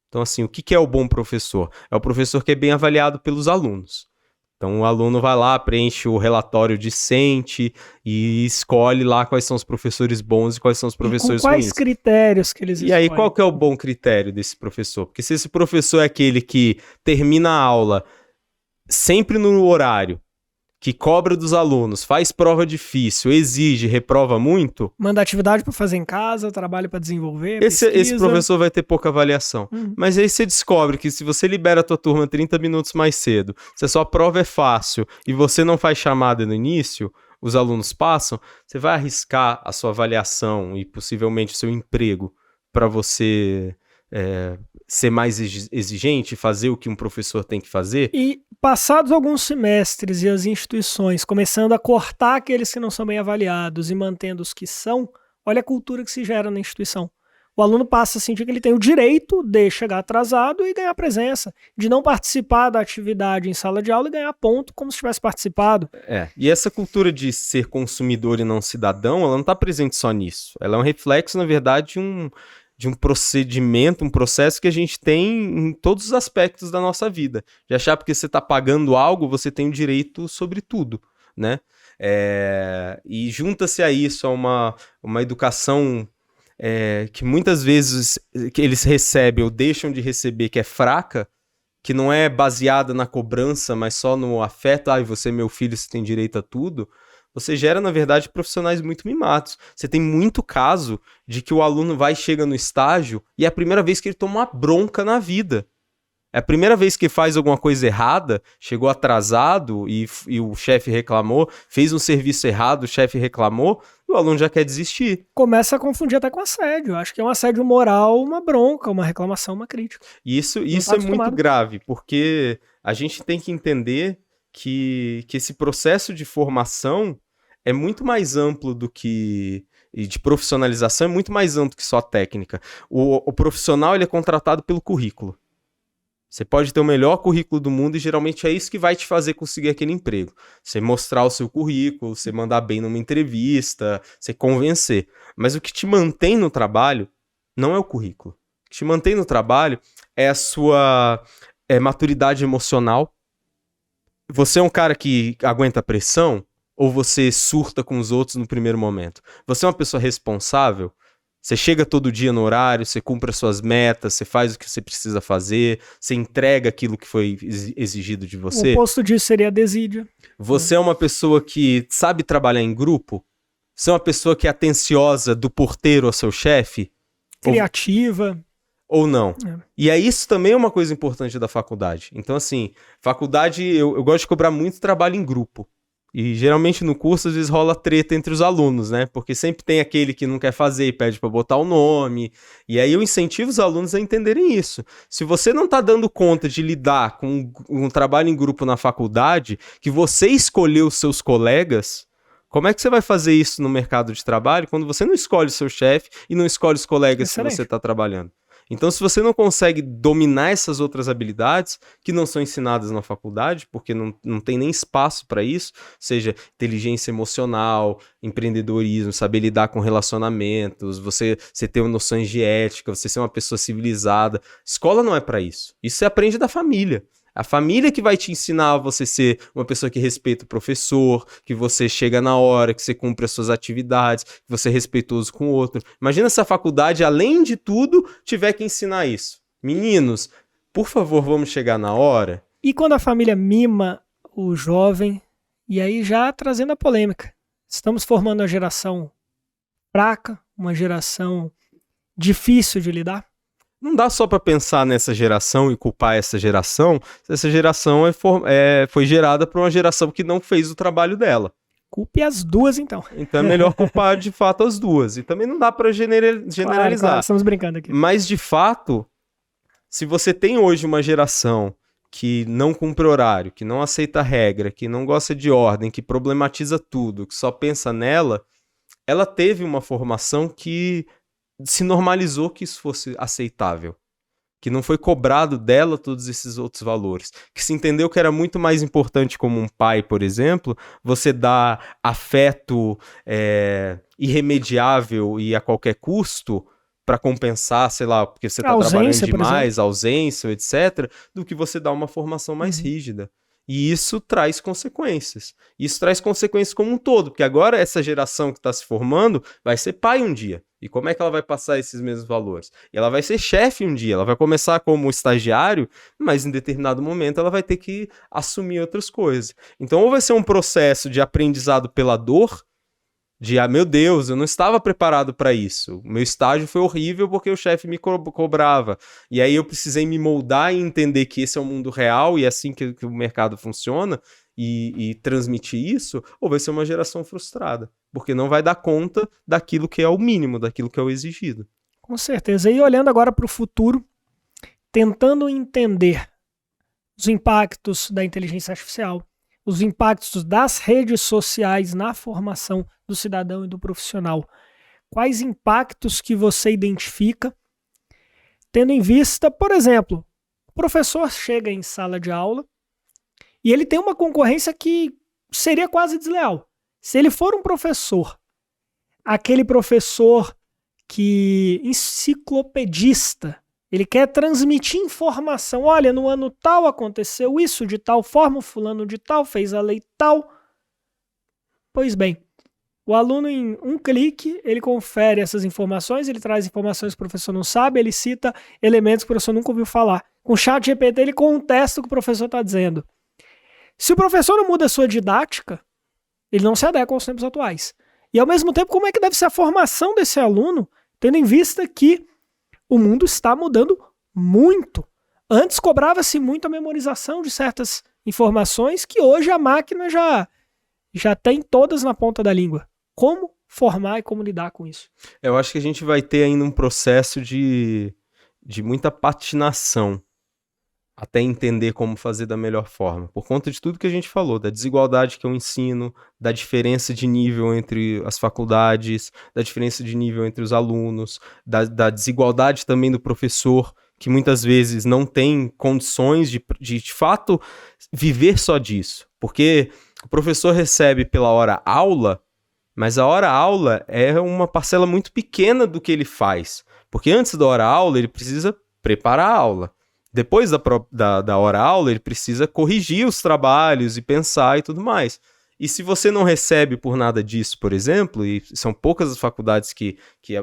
Então, assim, o que é o bom professor? É o professor que é bem avaliado pelos alunos. Então, o aluno vai lá, preenche o relatório discente e escolhe lá quais são os professores bons e quais são os professores ruins. Quais critérios que eles escolhem? E aí, qual que é o bom critério desse professor? Porque se esse professor é aquele que termina a aula sempre no horário, que cobra dos alunos, faz prova difícil, exige, reprova muito... Manda atividade para fazer em casa, trabalho para desenvolver, esse professor vai ter pouca avaliação. Mas aí você descobre que se você libera a tua turma 30 minutos mais cedo, se a sua prova é fácil e você não faz chamada no início, os alunos passam, você vai arriscar a sua avaliação e possivelmente o seu emprego para você... ser mais exigente, fazer o que um professor tem que fazer. E passados alguns semestres e as instituições começando a cortar aqueles que não são bem avaliados e mantendo os que são, olha a cultura que se gera na instituição. O aluno passa a sentir que ele tem o direito de chegar atrasado e ganhar presença, de não participar da atividade em sala de aula e ganhar ponto como se tivesse participado. E essa cultura de ser consumidor e não cidadão, ela não está presente só nisso. Ela é um reflexo, na verdade, de um procedimento, um processo que a gente tem em todos os aspectos da nossa vida. De achar porque você está pagando algo, você tem o direito sobre tudo, né? E junta-se a isso a uma educação que muitas vezes que eles recebem ou deixam de receber, que é fraca, que não é baseada na cobrança, mas só no afeto, você é meu filho, você tem direito a tudo. Você gera, na verdade, profissionais muito mimados. Você tem muito caso de que o aluno chega no estágio e é a primeira vez que ele toma uma bronca na vida. É a primeira vez que faz alguma coisa errada, chegou atrasado e o chefe reclamou, fez um serviço errado, o chefe reclamou, e o aluno já quer desistir. Começa a confundir até com assédio. Acho que é um assédio moral, uma bronca, uma reclamação, uma crítica. Isso é muito grave, porque a gente tem que entender que esse processo de formação é muito mais amplo e de profissionalização é muito mais amplo que só técnica. O profissional ele é contratado pelo currículo. Você pode ter o melhor currículo do mundo e geralmente é isso que vai te fazer conseguir aquele emprego. Você mostrar o seu currículo, você mandar bem numa entrevista, você convencer. Mas o que te mantém no trabalho não é o currículo. O que te mantém no trabalho é a sua maturidade emocional. Você é um cara que aguenta pressão ou você surta com os outros no primeiro momento? Você é uma pessoa responsável? Você chega todo dia no horário, você cumpre as suas metas, você faz o que você precisa fazer, você entrega aquilo que foi exigido de você. O oposto disso seria a desídia. Você é uma pessoa que sabe trabalhar em grupo? Você é uma pessoa que é atenciosa do porteiro ao seu chefe? Criativa. Ou não? E aí isso também é uma coisa importante da faculdade. Então, assim, faculdade, eu gosto de cobrar muito trabalho em grupo. E geralmente no curso às vezes rola treta entre os alunos, né? Porque sempre tem aquele que não quer fazer e pede para botar o nome. E aí eu incentivo os alunos a entenderem isso. Se você não tá dando conta de lidar com um trabalho em grupo na faculdade, que você escolheu os seus colegas, como é que você vai fazer isso no mercado de trabalho quando você não escolhe o seu chefe e não escolhe os colegas que você está trabalhando? Então, se você não consegue dominar essas outras habilidades que não são ensinadas na faculdade, porque não tem nem espaço para isso, seja inteligência emocional, empreendedorismo, saber lidar com relacionamentos, você ter noções de ética, você ser uma pessoa civilizada. Escola não é para isso. Isso você aprende da família. A família que vai te ensinar a você ser uma pessoa que respeita o professor, que você chega na hora, que você cumpre as suas atividades, que você é respeitoso com o outro. Imagina se a faculdade, além de tudo, tiver que ensinar isso. Meninos, por favor, vamos chegar na hora. E quando a família mima o jovem, e aí já trazendo a polêmica, estamos formando uma geração fraca, uma geração difícil de lidar? Não dá só para pensar nessa geração e culpar essa geração, se essa geração foi gerada por uma geração que não fez o trabalho dela. Culpe as duas, então. Então é melhor culpar de fato as duas. E também não dá para generalizar. Claro, estamos brincando aqui. Mas de fato, se você tem hoje uma geração que não cumpre horário, que não aceita regra, que não gosta de ordem, que problematiza tudo, que só pensa nela, ela teve uma formação que se normalizou que isso fosse aceitável, que não foi cobrado dela todos esses outros valores, que se entendeu que era muito mais importante como um pai, por exemplo, você dar afeto irremediável e a qualquer custo para compensar, sei lá, porque você está trabalhando demais, ausência, etc., do que você dar uma formação mais rígida. E isso traz consequências. Isso traz consequências como um todo, porque agora essa geração que está se formando vai ser pai um dia. E como é que ela vai passar esses mesmos valores? E ela vai ser chefe um dia. Ela vai começar como estagiário, mas em determinado momento ela vai ter que assumir outras coisas. Então, ou vai ser um processo de aprendizado pela dor, de, meu Deus, eu não estava preparado para isso. O meu estágio foi horrível porque o chefe me cobrava. E aí eu precisei me moldar e entender que esse é o mundo real e é assim que o mercado funciona e transmitir isso, ou vai ser uma geração frustrada, porque não vai dar conta daquilo que é o mínimo, daquilo que é o exigido. Com certeza. E olhando agora para o futuro, tentando entender os impactos da inteligência artificial, os impactos das redes sociais na formação do cidadão e do profissional. Quais impactos que você identifica, tendo em vista, por exemplo, o professor chega em sala de aula e ele tem uma concorrência que seria quase desleal. Se ele for um professor, aquele professor que enciclopedista, ele quer transmitir informação. Olha, no ano tal aconteceu isso, de tal forma, o fulano de tal fez a lei tal. Pois bem, o aluno em um clique, ele confere essas informações, ele traz informações que o professor não sabe, ele cita elementos que o professor nunca ouviu falar. Com o ChatGPT, ele contesta o que o professor está dizendo. Se o professor não muda a sua didática, ele não se adequa aos tempos atuais. E, ao mesmo tempo, como é que deve ser a formação desse aluno, tendo em vista que o mundo está mudando muito. Antes cobrava-se muito a memorização de certas informações que hoje a máquina já tem todas na ponta da língua. Como formar e como lidar com isso? Eu acho que a gente vai ter ainda um processo de muita patinação até entender como fazer da melhor forma. Por conta de tudo que a gente falou, da desigualdade que é o ensino, da diferença de nível entre as faculdades, da diferença de nível entre os alunos, da desigualdade também do professor, que muitas vezes não tem condições de fato viver só disso. Porque o professor recebe pela hora aula, mas a hora aula é uma parcela muito pequena do que ele faz. Porque antes da hora aula, ele precisa preparar a aula. Depois da hora aula, ele precisa corrigir os trabalhos e pensar e tudo mais. E se você não recebe por nada disso, por exemplo, e são poucas as faculdades que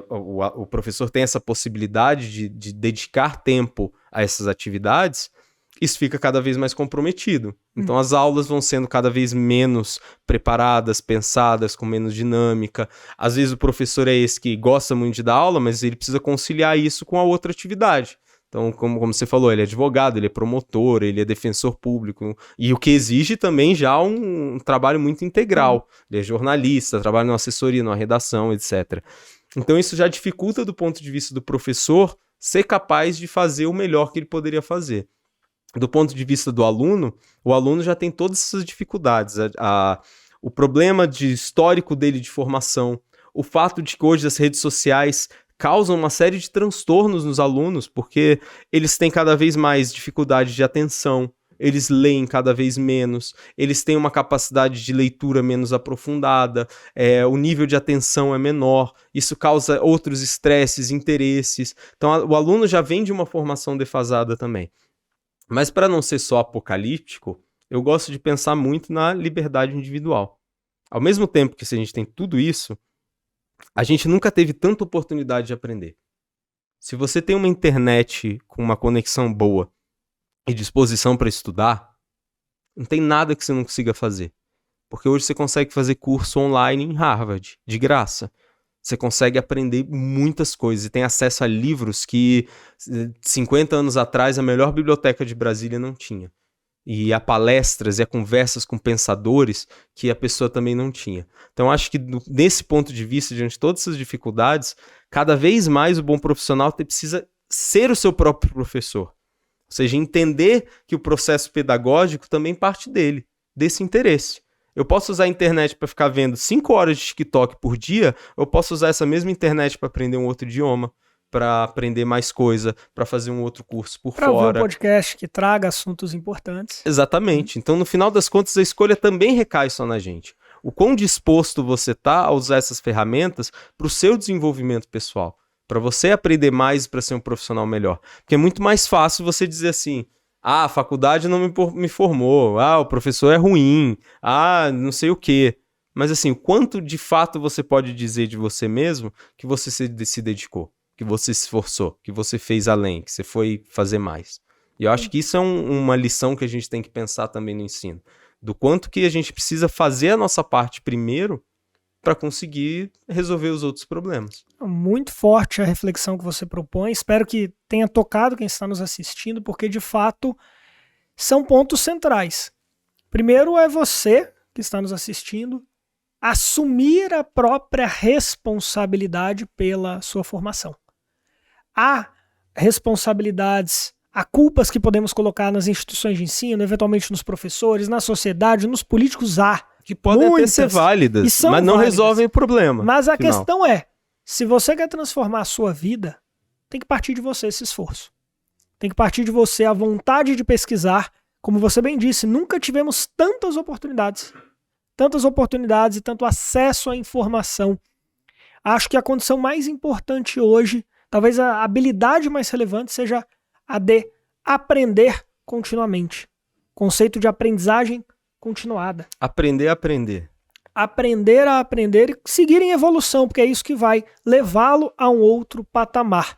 o professor tem essa possibilidade de dedicar tempo a essas atividades, isso fica cada vez mais comprometido. Então as aulas vão sendo cada vez menos preparadas, pensadas, com menos dinâmica. Às vezes o professor é esse que gosta muito de dar aula, mas ele precisa conciliar isso com a outra atividade. Então, como você falou, ele é advogado, ele é promotor, ele é defensor público, e o que exige também já um trabalho muito integral. Ele é jornalista, trabalha numa assessoria, numa redação, etc. Então isso já dificulta do ponto de vista do professor ser capaz de fazer o melhor que ele poderia fazer. Do ponto de vista do aluno, o aluno já tem todas essas dificuldades. O problema de histórico dele de formação, o fato de que hoje as redes sociais causam uma série de transtornos nos alunos, porque eles têm cada vez mais dificuldade de atenção, eles leem cada vez menos, eles têm uma capacidade de leitura menos aprofundada, o nível de atenção é menor, isso causa outros estresses, interesses. Então o aluno já vem de uma formação defasada também. Mas para não ser só apocalíptico, eu gosto de pensar muito na liberdade individual. Ao mesmo tempo que se a gente tem tudo isso, a gente nunca teve tanta oportunidade de aprender. Se você tem uma internet com uma conexão boa e disposição para estudar, não tem nada que você não consiga fazer. Porque hoje você consegue fazer curso online em Harvard, de graça. Você consegue aprender muitas coisas e tem acesso a livros que 50 anos atrás a melhor biblioteca de Brasília não tinha. E a palestras e a conversas com pensadores que a pessoa também não tinha. Então acho que nesse ponto de vista, diante de todas essas dificuldades, cada vez mais o bom profissional precisa ser o seu próprio professor. Ou seja, entender que o processo pedagógico também parte dele, desse interesse. Eu posso usar a internet para ficar vendo 5 horas de TikTok por dia, ou eu posso usar essa mesma internet para aprender um outro idioma, para aprender mais coisa, para fazer um outro curso por fora. Para ver um podcast que traga assuntos importantes. Exatamente. Então, no final das contas, a escolha também recai só na gente. O quão disposto você está a usar essas ferramentas para o seu desenvolvimento pessoal, para você aprender mais para ser um profissional melhor. Porque é muito mais fácil você dizer assim, a faculdade não me formou, o professor é ruim, não sei o quê. Mas assim, o quanto de fato você pode dizer de você mesmo que você se dedicou, que você se esforçou, que você fez além, que você foi fazer mais. E eu acho que isso é uma lição que a gente tem que pensar também no ensino. Do quanto que a gente precisa fazer a nossa parte primeiro para conseguir resolver os outros problemas. Muito forte a reflexão que você propõe. Espero que tenha tocado quem está nos assistindo, porque de fato são pontos centrais. Primeiro é você que está nos assistindo assumir a própria responsabilidade pela sua formação. Há responsabilidades, há culpas que podemos colocar nas instituições de ensino, eventualmente nos professores, na sociedade, nos políticos, que podem até ser válidas, mas não resolvem o problema. Mas a questão é, se você quer transformar a sua vida, tem que partir de você esse esforço. Tem que partir de você a vontade de pesquisar. Como você bem disse, nunca tivemos tantas oportunidades e tanto acesso à informação. Acho que a condição mais importante hoje, talvez a habilidade mais relevante, seja a de aprender continuamente. Conceito de aprendizagem continuada. Aprender a aprender. Aprender a aprender e seguir em evolução, porque é isso que vai levá-lo a um outro patamar.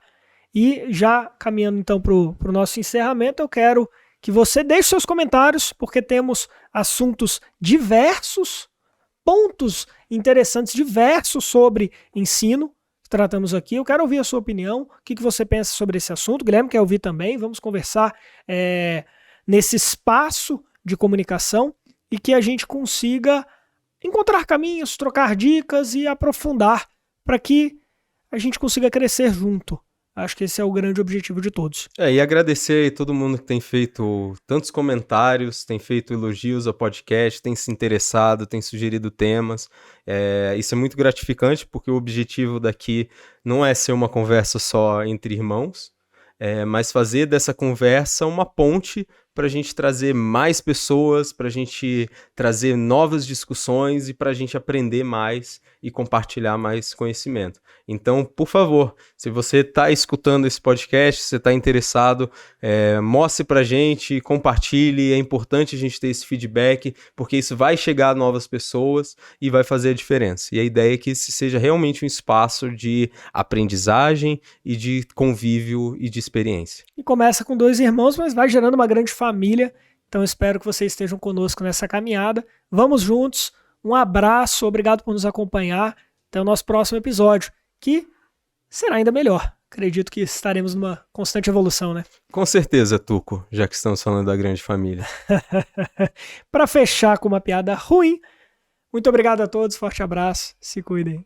E já caminhando então para o nosso encerramento, eu quero que você deixe seus comentários, porque temos assuntos diversos, pontos interessantes diversos sobre ensino que tratamos aqui. Eu quero ouvir a sua opinião, o que você pensa sobre esse assunto. Guilherme quer ouvir também, vamos conversar nesse espaço de comunicação e que a gente consiga encontrar caminhos, trocar dicas e aprofundar para que a gente consiga crescer junto. Acho que esse é o grande objetivo de todos. E agradecer aí todo mundo que tem feito tantos comentários, tem feito elogios ao podcast, tem se interessado, tem sugerido temas. Isso é muito gratificante, porque o objetivo daqui não é ser uma conversa só entre irmãos, mas fazer dessa conversa uma ponte para a gente trazer mais pessoas, para a gente trazer novas discussões e para a gente aprender mais e compartilhar mais conhecimento. Então, por favor, se você está escutando esse podcast, se você está interessado, mostre para a gente, compartilhe. É importante a gente ter esse feedback, porque isso vai chegar a novas pessoas e vai fazer a diferença. E a ideia é que esse seja realmente um espaço de aprendizagem e de convívio e de experiência. E começa com 2 irmãos, mas vai gerando uma grande família. Então espero que vocês estejam conosco nessa caminhada. Vamos juntos. Um abraço, obrigado por nos acompanhar. Até o nosso próximo episódio, que será ainda melhor. Acredito que estaremos numa constante evolução, né? Com certeza, Tuco, já que estamos falando da grande família. Para fechar com uma piada ruim, muito obrigado a todos, forte abraço, se cuidem.